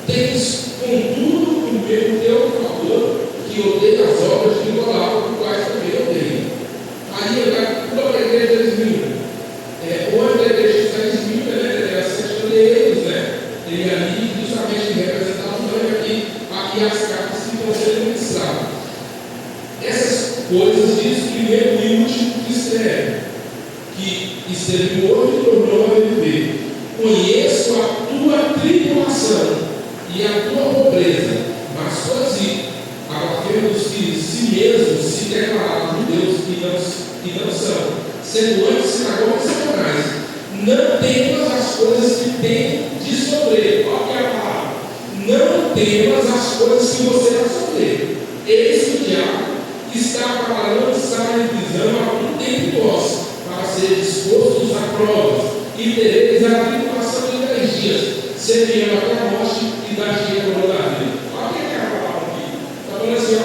Tens, contudo, o teu favor, que odeia as obras de Nicolau, por quais também odeio. Aí ele vai para a igreja desmilda. Hoje a igreja está desmilda, né? Ele é a 7 candeeiros, né? Ele ali, justamente representado aqui as cartas que estão sendo ministradas. Essas coisas diz primeiro e último que escreve, que esteve morto e tornou a viver. Conheço a tua tribulação e a tua pobreza, mas consigo abafemos que si mesmos se declararam judeus e não são, sendo antes sinagogas e satanás. Não temas as coisas que têm de sofrer. Qual que é a palavra? Não temas as coisas que você vai sofrer. Eis que o diabo está para lançar em prisão algum tempo vós, para ser dispostos a provas, e tereis a tribulação de 10 dias, semeando até a morte e da dia a coroa da vida. Olha o que é a palavra aqui. Está falando assim, ó,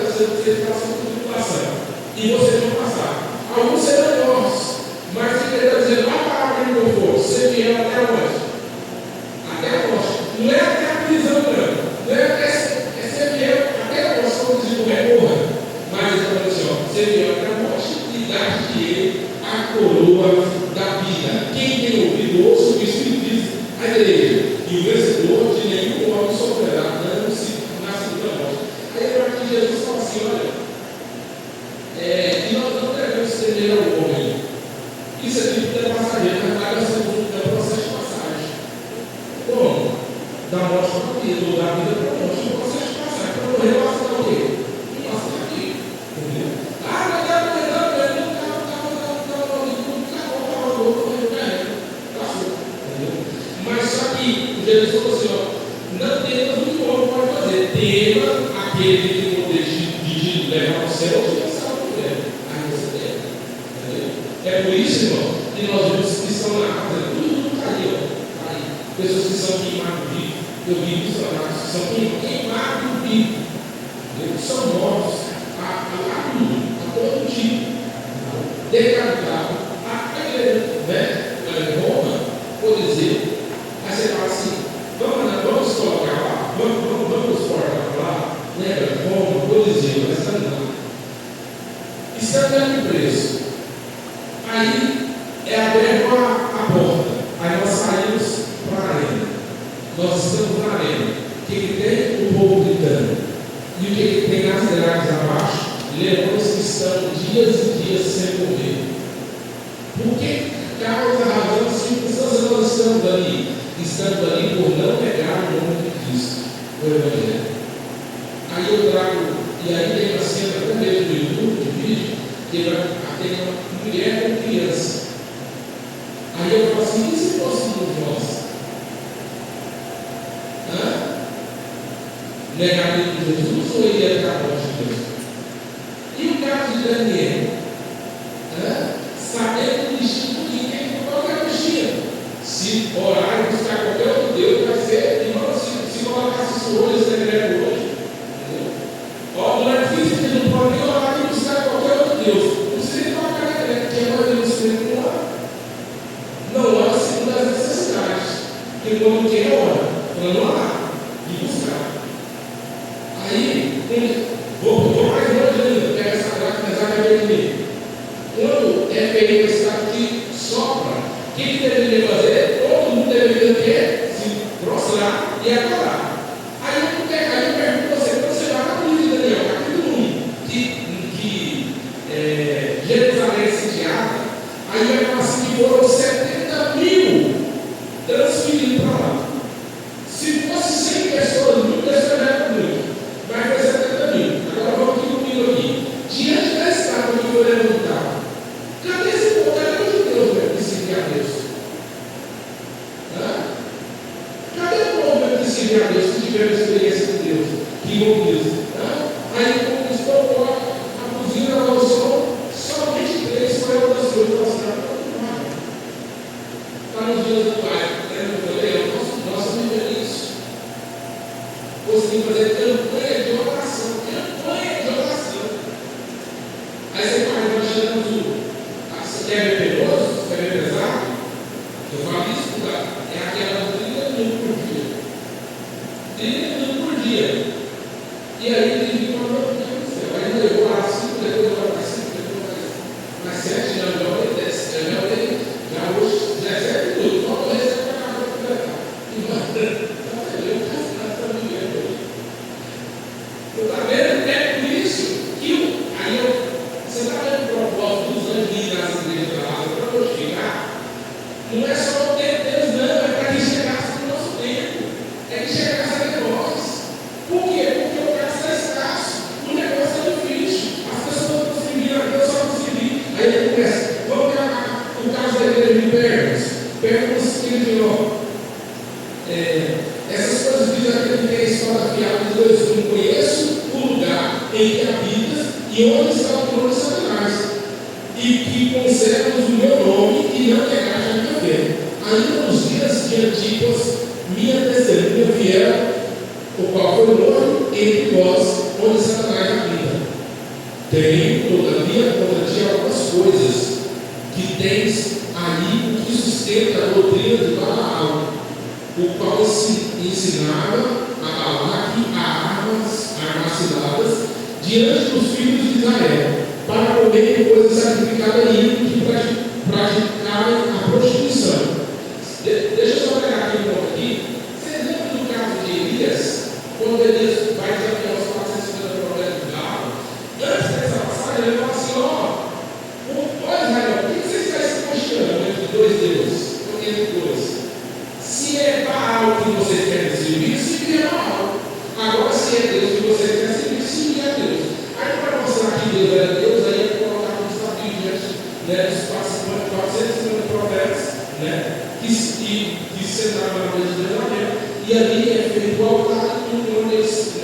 você está passando por tribulação, e vocês vão passar. Alguns serão mortos, mas ele está dizendo, a palavra de conforto, semeando até a morte. Até a morte. Não é até a prisão, não é até semeando até a morte, como diz o morra. Mas ele falou assim, ó, semeando até a morte e dar de ele a coroa da vida. Quem tem ouvido, ouça o que o Espírito diz à igreja. E o vencedor de nenhum homem sofrerá dano-se na segunda morte. Aí eu acho que Jesus fala assim, olha, e nós não devemos temer ao homem. Isso é tipo de passageiro, mas vai ser um processo de passagem. Como? Da morte para a vida, ou da vida para a morte, um processo de passagem. Para morrer, passa o quê? Passa daqui. Entendeu? que Jesus falou assim: ó, não temas o que o homem pode fazer, tema aquele que tem poder de levar ao céu ou de lançar ao inferno. Aí você tem. Entendeu? É por isso, irmão, que nós vemos que estão na casa, tudo caiu. Aí, pessoas que são queimadas vivos. Eu vi missionários que são queimados vivos. São mortos a tudo, a todo tipo. Decapitado. Roma, por exemplo, aí você fala assim: vamos colocar lá, vamos colocar lá. Lembra? Roma, Coliseu, mas está não. Está dando preço. Aí é aberto a porta. Aí nós saímos para a arena. Nós estamos na arena. O que tem? O povo gritando. E o que tem nas grades abaixo? Leões que estão dias e dias sem morrer. Por que causa, razão, circunstância nós estamos ali? Estamos ali por não negar o nome de Cristo, o Evangelho. Aí eu trago, e aí tem uma cena, até mesmo no YouTube, de vídeo, que tem uma mulher com criança. Aí eu falo assim: e se fôssemos nós? Negar de Jesus ou ele ia para a morte de Deus? E o caso de Daniel? Sabendo o destino de quem qualquer destino. Se orar e buscar qualquer outro Deus, vai ser, irmão, se colocasse isso hoje, esse decreto hoje. Entendeu? Ó, não é difícil, que não pode nem orar e buscar qualquer outro Deus. Não precisa nem colocar decreto, que é mais Deus que não ora. Não ora segundo as necessidades. Porque quando quem ora, falando orar e buscar. Aí, vou mais longe ainda, pega essa grade, mas vai ver comigo. Quando é feito esse ato que sopra, o que deveria fazer? Todo mundo deveria ter, se prostrar e adorar. Aí eu pergunto a você: quando você vai na livro de Daniel, capítulo 1, que Jerusalém é sitiada, aí vai falar assim que foram 70 mil transferidos para lá. Se fosse 100 pessoas, 1000 pessoas já era muito, mas foi 70 mil. Agora vamos aqui comigo aqui. Diante da estátua que foi levantada, cadê esse povo? Cadê os judeus que seguem a Deus? Cadê o povo que seguem a Deus, que tiveram experiência com Deus, que conquistam? Aí conquistou a cozinha da noção, só 23 foi uma das coisas da cidade. Está nos dias atuais, nós vivemos isso. Conseguimos fazer campanha de oração. Aí você fala: nós chegamos você quer ver penoso? Você quer ver pesado? Eu falo isso, cara. É aquela 30 minutos por dia. 30 minutos por dia. E aí ele fica falando: meu Deus do céu. Aí eu vou orar 5, depois eu vou orar 5, depois eu vou orar 5. Mas 7 já vai desce. Já hoje, 17 minutos. Qual é esse para cá para completar? E vai, eu estou vivendo hoje. Você está vendo? É por isso que você está vendo o propósito dos anjos nas igrejas da raça para glorificar? Não é só o tempo deles, não, é para que chegasse no nosso tempo, é que chegasse até nós. Por quê? Porque o caso é escasso, o negócio é difícil, as pessoas não conseguiram, a Deus só conseguiu. Aí ele começa: vamos pegar o caso da igreja de Pergamos que essas coisas dizem aquele que tem a história fiada de Deus. Eu não conheço o lugar em que habitas e onde está o trono de Satanás, e que conservas o meu nome e não negaste a minha fé. Ainda nos dias de Antipas, minha testemunha fiel, o qual foi morto entre vós, onde Satanás habita. Tenho, todavia, contra ti algumas coisas que tens aí, o que sustenta a doutrina de Balaão, o qual ensinava a Balaque a armas ciladas diante dos filhos de Israel, para comerem coisas sacrificadas a ídolos e praticarem a prostituição. Deixa eu só pegar aqui um pouco aqui. Vocês lembram do caso de Elias? Quando Elias vai desafiar os 450 profetas de Baal? Antes dessa passagem, ele fala assim: ó Israel, por que vocês estão se questionando entre dois deuses? Entre dois. Se é Baal que vocês querem servir, se é Baal. Agora, se é Deus que vocês querem servir, se é Deus. Aí, para mostrar que Deus era Deus, aí ele colocava um desafio diante dos 450 profetas, que sentavam na mesa de Deus. e ali é feito o altar e tudo, onde eles se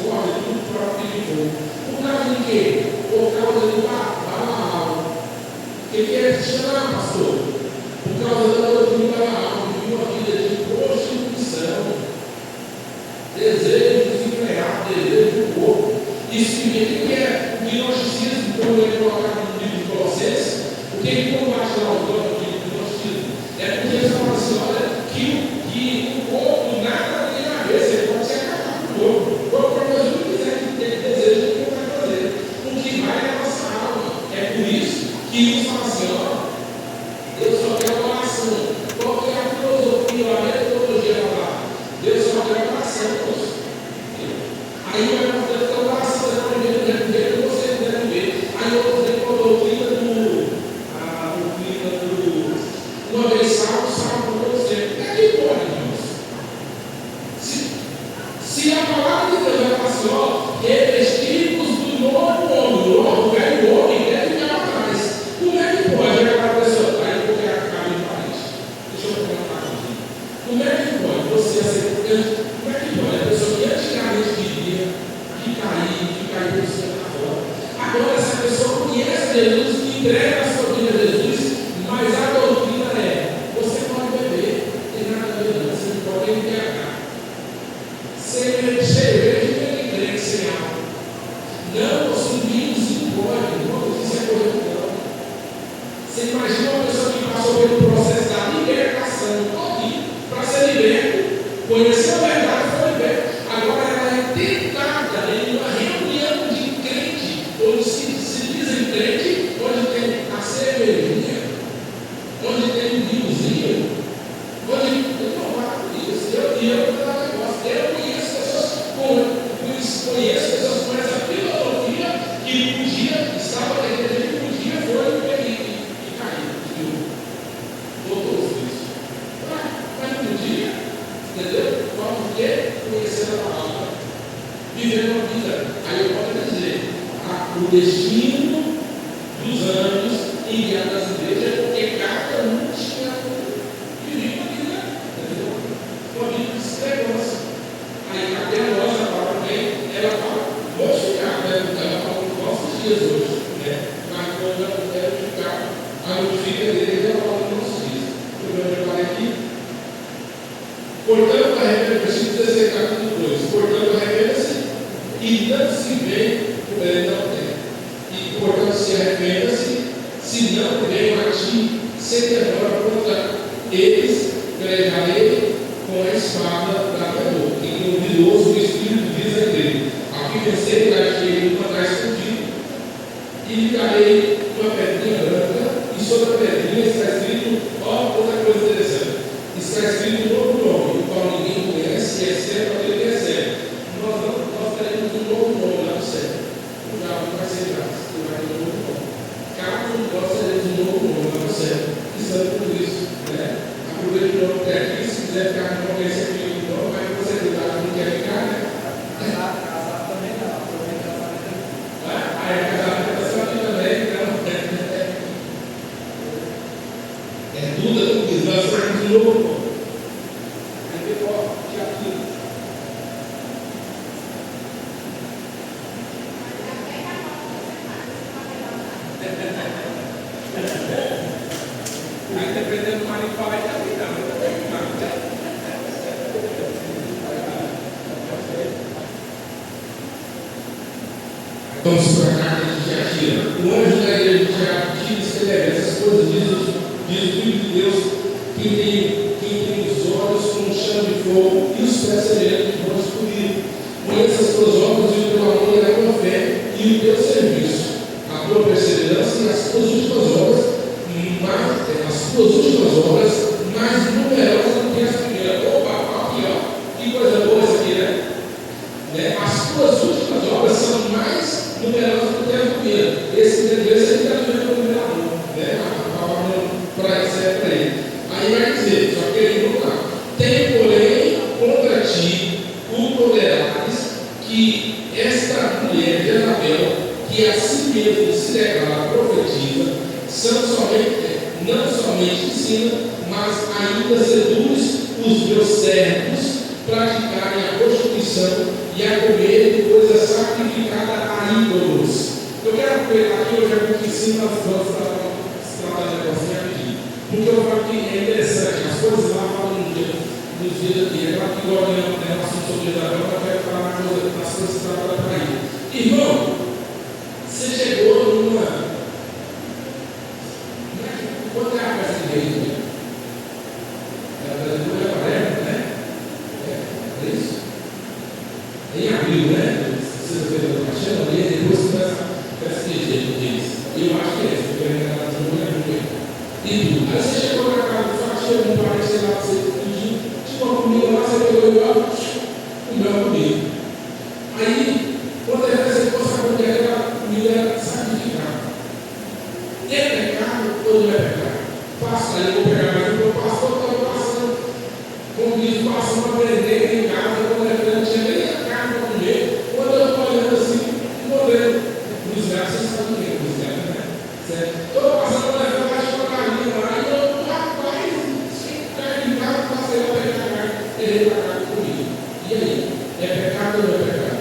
corre, tudo para o de fogo. Por causa de quê? Por causa do Baal. O que é Cristiano, pastor? Por causa da doutrina do Baal, de uma vida de prostituição, desejo desenfreado, desejo do corpo. Isso significa que é o gnosticismo, como ele coloca no livro de Colossenses. O que ele combate lá o gnosticismo? É porque ele fala assim: olha, que o corpo nada tem a ver, você pode se acabar com o corpo. O corpo pode fazer o que quiser, que tem desejo, o que vai fazer. O que vai é a nossa alma. É por isso que ele fala assim: ó, Deus só quer oração. Qual que é a filosofia, a metodologia lá? Deus só quer oração, moço. Aí vai fazer a oração, você vai ver do jeito que você deve ver. Aí outros vêm com a doutrina do uma vez salvo por você. É que pode, irmãos. Se a palavra de Deus vai falar assim, ó, revestidos do novo homem, o velho homem deve ficar atrás. Como é que pode? Agora a pessoa, aí eu vou querer ficar em Paris. Deixa eu perguntar aqui. Como é que pode você aceitar? Como é que pode? A pessoa que antigamente vivia, que caiu do céu na fora. Agora essa pessoa conhece Jesus, entrega a sua vida a Jesus, mas a doutrina é: você pode beber, tem nada a ver, não, você não pode embriagar. Cerveja tem crente sem álcool. Não, você não pode, não, isso é coisa de droga. Você imagina uma pessoa que passou pelo processo da libertação, para ser liberto, conheceu a verdade, foi liberto. Agora ela é tentada em uma reunião de crente, onde se dizem crente, onde tem a cervejinha, onde tem um vinhozinho, onde não vai por isso. Eu conheço pessoas com essa filosofia que um dia estava na igreja e um dia foi e caiu. Voltou isso. Mas um dia, entendeu? Porque conhecer a palavra, viver uma vida. Aí eu posso dizer, o destino dos anos enviados às igrejas é porque cada um tinha vivido uma vida, entendeu? Uma vida de segurança. Aí até a nossa palavra vem, ela fala, vou ficar, né? Ela fala nos nossos dias hoje, né? Mas quando eu quero ficar, a notifica dele, ela fala nos nossos dias. Eu já preparei aqui. Portanto, versículo 16, capítulo 2. Portanto, arrependa-se e não se vê o bem não tem. E, portanto, se arrependa-se, se não veio a ti, se demora contra eles, pelejarei com a espada da minha boca. E com o vigoroso o Espírito diz a ele: a que vencer, darei uma atrás escondido, e lhe darei uma pedrinha branca, e sobre a pedrinha está escrito, ó, outra coisa interessante, está escrito um novo nome, o qual ninguém conhece, exceto aquele que recebe. Nós teremos um novo nome lá no céu. Já não vai ser graça, vai ter um novo nome. Cada um de nós teremos um novo nome lá no céu. Precisamos por isso, né? Aproveita o nome até aqui, se quiser ficar com esse aqui, então, mas com certeza não quer ficar, né? Casar também não, também casar também. Aí a casamento é só aqui também, então. É tudo que nós teremos um novo nome. Aí depois, Tiago. Aí dependendo do marido falar, está cuidando. Vamos para a carta de Tiatira. O anjo da igreja de Tiatira escreve essas coisas, diz o Filho de Deus, quem tem os olhos como um chão de fogo e os pés semelhantes de bronze polido. Conheça as tuas obras e o teu amor e a tua fé e o teu serviço, a tua perseverança e as tuas últimas obras, mais numerosas do que as primeiras. Opa, aqui ó, que coisa boa essa aqui, né? As tuas últimas obras são mais numerosas do que as primeiras. Esse entendeu, esse está vivendo o primeiro amor, né? A palavra para ele. Aí vai dizer, só que ele não lá. Tem, porém, contra ti o tolerares que esta mulher de Jezabel, que a si mesmo se declara profetiza, não somente ensina, mas ainda seduz os meus servos praticarem a prostituição e a comerem coisa sacrificada a ídolos. Eu quero pegar aqui, eu já ensino as duas para se tratar de negócio rapidinho. Porque eu falo que é interessante, as coisas lá falam nos dias aqui. É claro que igual a assunto sobre Isabel, eu quero falar nas coisas que trabalham para aí. Irmão, você chegou numa. Quando é a festa de reis, né? Né? É isso? Em abril, né? Você fez a paixão ali, depois começa a festa de reis. Eu acho que é isso, porque a casa não é muito. E tudo. Aí você chegou na casa do Fábio, chegou um parente, sei lá, você pediu, tinha uma comida lá, você pegou e comeu a comida. Aí, quando a você possa comer aquela comida sacrificada. É pecado ou não é pecado? Passa, aí eu vou pegar mais um pouco, pastor, estou passando, como diz, passando a aprender em casa, quando é grande, tinha nem a carne para comer, quando eu estou olhando assim, morrendo. Os gatos, vocês sabem o que é os gatos, né? Estou passando a levar mais uma carninha lá, e eu, rapaz, sem carne em casa, passei a pegar a carne, terei a carne comigo. E aí? É pecado ou não é pecado?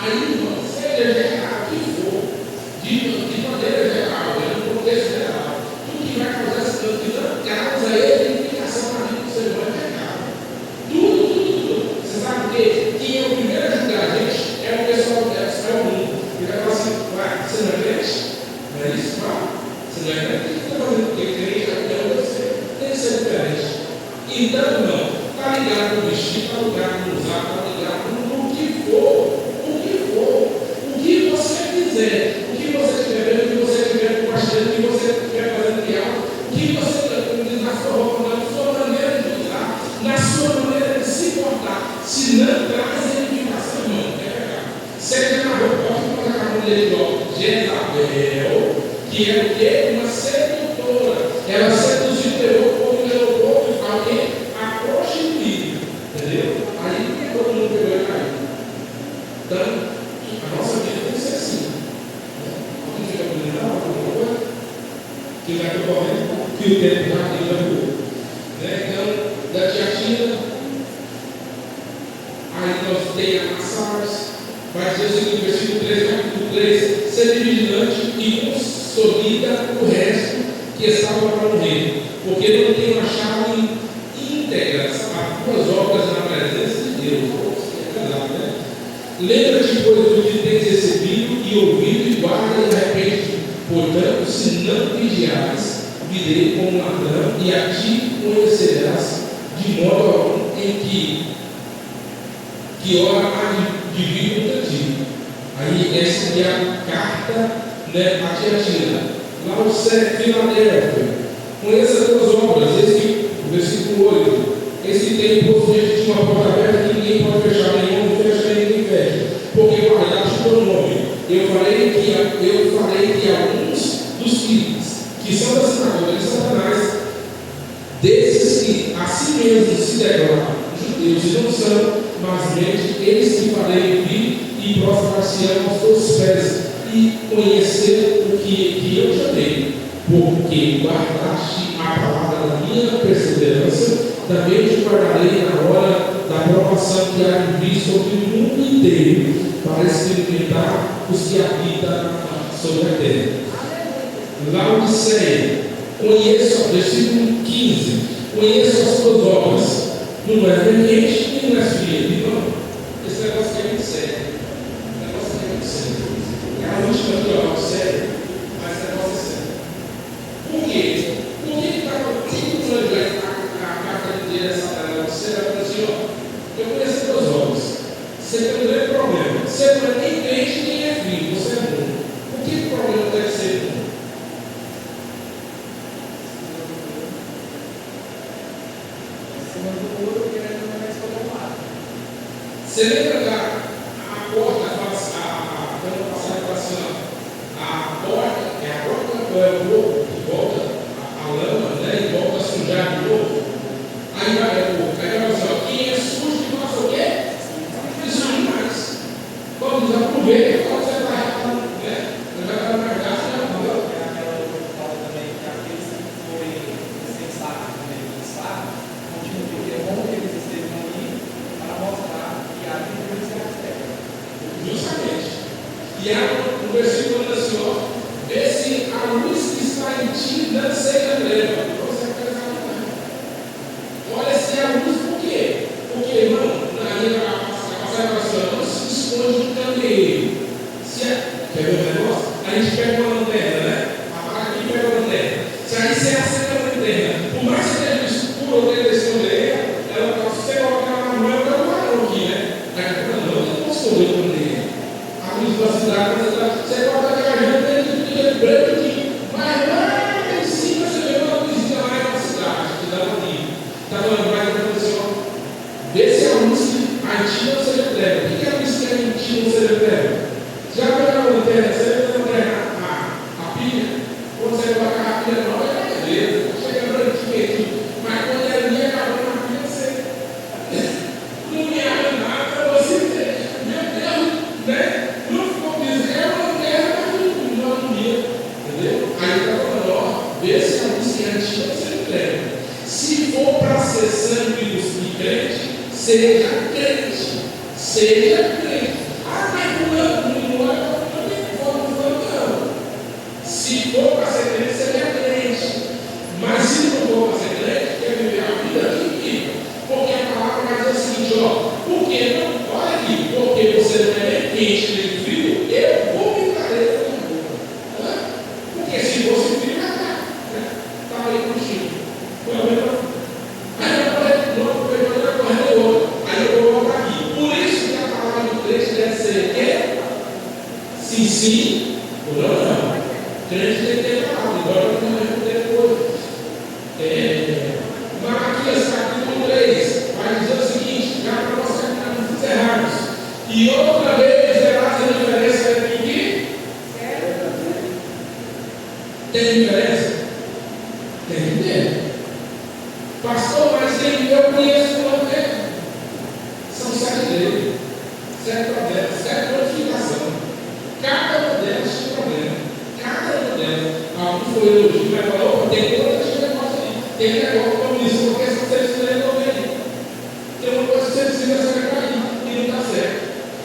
Aí, irmão, seja errado que for, crente. Não é isso? Não. Você não é crente, o que está fazendo? Porque crente é você. Tem que ser diferente. Então, não. Está ligado no vestido, está ligado no usar, está ligado no que for. O que for. O que você quiser. O que você estiver vendo, o que você estiver compartilhando, o que você estiver fazendo de algo, o que você estiver na sua roupa, na sua maneira de usar, na sua maneira de se portar. Se não traz edificação, irmão, é pecado. Seja na roupa, pode colocar a mulher igual Jezabel, que é o quê? Uma sedutora. Ela seduziu o povo, levou o povo e fala que a prostituída. Entendeu? Aí todo mundo pegou e caiu. Então, a nossa vida tem que ser assim. Alguém fica bonitão, alguma coisa? Que vai correndo, que o tempo já tem da rua. Então, da Tiatina, aí nós temos a SARS. Vai dizer o seguinte, versículo 3, capítulo 3: sede vigilante e consolida o resto que estava para morrer, porque não tenho achado íntegras as tuas obras na presença de Deus. É verdade, né? Lembra-te, pois, do que tens recebido e ouvido, e guarda e arrepende. Portanto, se não vigiares, virei como um ladrão, e a ti conhecerás de modo algum em que hora há de vir contra ti. Aí essa é a carta, né, a Tiatira. Lá o Filadélfia, conheça as tuas obras. O versículo 8: esse que tem posto diante de ti uma porta aberta que ninguém pode fechar, nem homem fecha, nem ninguém fecha, porque guardaste o teu nome. Eu falei que alguns dos que são da sinagoga de Satanás, desses que a si mesmos se declaram judeus e não são, mas mente, eles que farei vir e prostrar-se-ão aos teus pés, e conhecer o que eu chamei, porque guardaste a palavra da minha perseverança, também te guardarei na hora da provação que há de vir sobre o mundo inteiro, para experimentar os que habitam sobre a terra. Laodiceia, conheço, versículo 15, conheço as tuas obras, não é quente e não é frio. Não, esse negócio aqui é muito sério. Esse negócio aqui é muito sério. É a última aqui, ó, sério, mas esse negócio é sério. Por quê? Por que está acontecendo a carta de Laodiceia? Ela fala assim, ó, eu conheço as tuas obras. Você tem um grande problema. Você não é nem quente nem é frio, você é bom. Por que o problema deve ser bom? Você lembra a porta, quando passar para cima, a porta é o corpo que volta a lama, né? E volta a sujar de novo. Aí vai assim, ó, quem é sujo que passa o quê? Sujo demais. Vamos aproveitar quando você vai, né? Você vai para mais gasto, já falou. É aquela que eu falo também, que aqueles que foi sensato também, sabe? Continua, porque é bom que eles estejam ali para mostrar que a Bíblia se acerta. Justamente. E há um versículo assim, ó, vê se a luz que está em ti não seja treva. Você vai casar com olha se é a luz, por quê? Porque, irmão, a passagem não se esconde no candeeiro. Quer ver o negócio? A gente pega uma lanterna, né? A placa aqui pega uma lanterna. Se aí você acende a lanterna, por mais que esteja escuro ou esteja escondida, ela se você colocar ela na mão, ela não vai aqui, né? Não, eu não posso esconder o candeeiro. A luz da cidade, você coloca aquela janta, ele fica branco aqui, mas lá em cima você vê uma luzinha lá na cidade, que dá uma linha. Está falando mais para você, ó. Vê se a luz a ti não seja treva. O que é a luz que a ti não seja treva? Já pega a lanterna, você vê a lanterna, a pilha, quando você coloca a pilha nova, é beleza, chega branquinha aqui, mas quando é linha, acabou na pilha, você não me abre nada, você meu Deus, né? Não ficou pisando, é uma lanterna, mas não ia, entendeu? Aí está falando, ó, vê se a luz que a ti não seja treva. Se for para ser sangue dos crentes, seja crente. Seja crente. Ah, mas não é não. Se for para ser crente, seja crente. Mas se não for para ser crente, quer viver a vida que viva. Porque a palavra vai dizer o seguinte, ó, porque não, olha aqui, porque você não é nem quente nem frio, eu vou me trazer com amor. Ou não? Crente tem que ter palavra, agora não é depois. Malaquias capítulo 3 vai dizer o seguinte, já para nós encerrarmos. E outra vez será a diferença entre o que? Tem diferença? Tem que ter. Pastor, mas eu conheço uma vez. São 7 igrejas, 7 problemas, 7 notificações. Cada uma delas tinha problema. Cada uma delas. Alguns foi elogio, mas falou, tem outra que negócio ali. Tem negócio como isso, porque se você precisa resolver ali. Tem uma coisa que você precisa saber para ir e não está certo.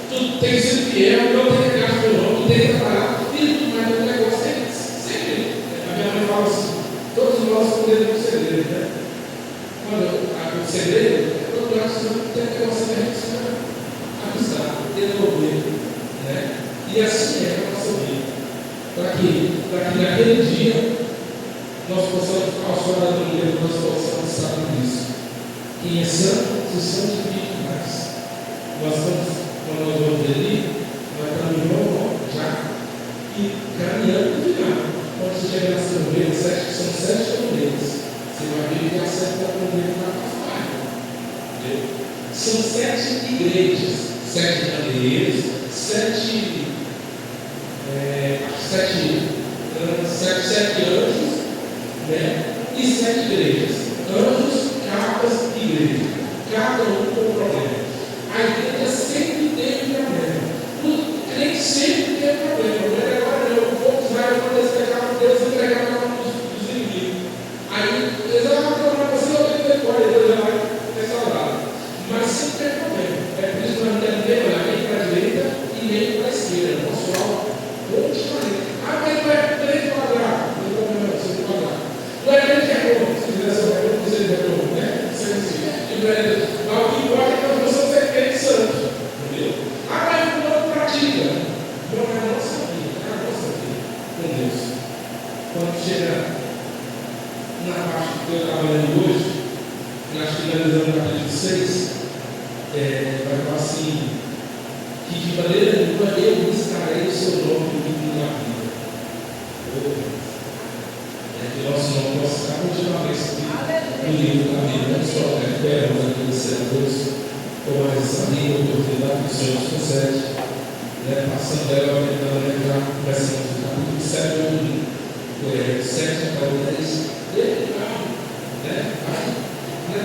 Tu tem que ser fiel, não tem que gastar o nome, tu tem que trabalhar, mas o negócio é segredo. A minha mãe fala assim, todos nós podemos ter segredo, né? Quando o segredo é quando nós tem um negócio que a gente precisa avisar, desenvolver, né? E assim é a nossa vida. Para que naquele dia nós possamos ficar ao sol da manhã, nós possamos saber disso. Quem é santo se santifique mais. Quando nós vamos ali, nós estamos já e caminhando no final. Quando você chegar nas candeiras, são 7 candeiras. Você vai ver que a 7 candeira vai passar. São 7 igrejas, 7 candeiras, 7 anjos, né? E 7 igrejas. Anjos, capas e igrejas. Cada um com um problema. A igreja sempre teve problema. O crente sempre teve problema. Não é agora não. Poucos vai acontecer com Deus e entregar na mão dos inimigos. Aí, eles vão reclamar com você, eu tenho vitória, Deus já vai restaurar. Mas sempre tem problema. É por isso que nós não temos nem olhar nem para a direita e nem para a esquerda. O pessoal, continuamente. Mas não é crente quadrado. Não tem problema, você tem quadrado. Não é crente que é bom. Se quiser saber, não precisa de bom, né? Mas o que importa é que nós possamos ser crentes santos. Entendeu? Mas não pratica. Não é a nossa vida. É a nossa vida com Deus. Quando chega na parte que eu estava lendo hoje, nós finalizamos no capítulo 6, vai falar assim, que de maneira nenhuma eu buscarei o seu nome no livro da vida. Que nosso nome possa estar continuamente escrito no livro da vida, não só esperamos aqueles senadores, como mais essa linda oportunidade que o Senhor nos concede, passando dela, aumentando, já começamos no capítulo 7, 7 até o 10. Ele vai,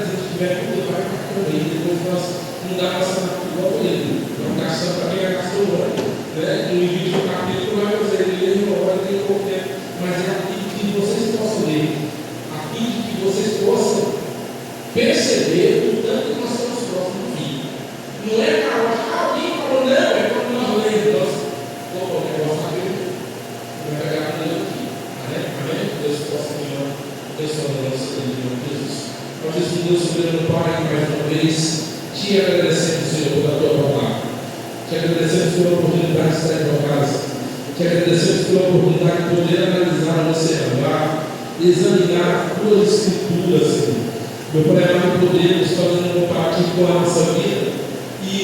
se tiver tudo, vai para a depois nós não dá nossa igual ele, não gastamos para quem gastou o ano, no início do capítulo vai fazer ele uma hora, tem pouco tempo, mas é aqui que vocês possam ler, aqui que vocês possam perceber o tanto que nós estamos próximos do fim. Não é para alguém falou, não, é quando nós lemos, nós, o negócio aqui, vai pegar a Deus aqui, amém? Deus possa melhor. Deus Jesus. Nós Deus soberano Pai, mais uma vez, te agradecemos, Senhor, pela tua palavra. Te agradecemos pela oportunidade de estar em tua casa. Te agradecemos pela oportunidade de poder analisar, observar, examinar a tua escritura, Senhor. Meu Pai amado, podemos fazer um comparativo com a nossa vida. E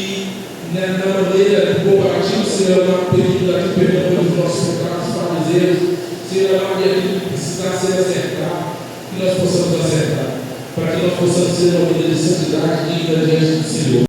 na maneira de comparativo, Senhor, pedindo aqui perdão pelos nossos pecados fariseus, Senhor, aquilo que precisa ser acertado, que nós possamos acertar, para que nós possamos ser uma vida de santidade digna diante do Senhor.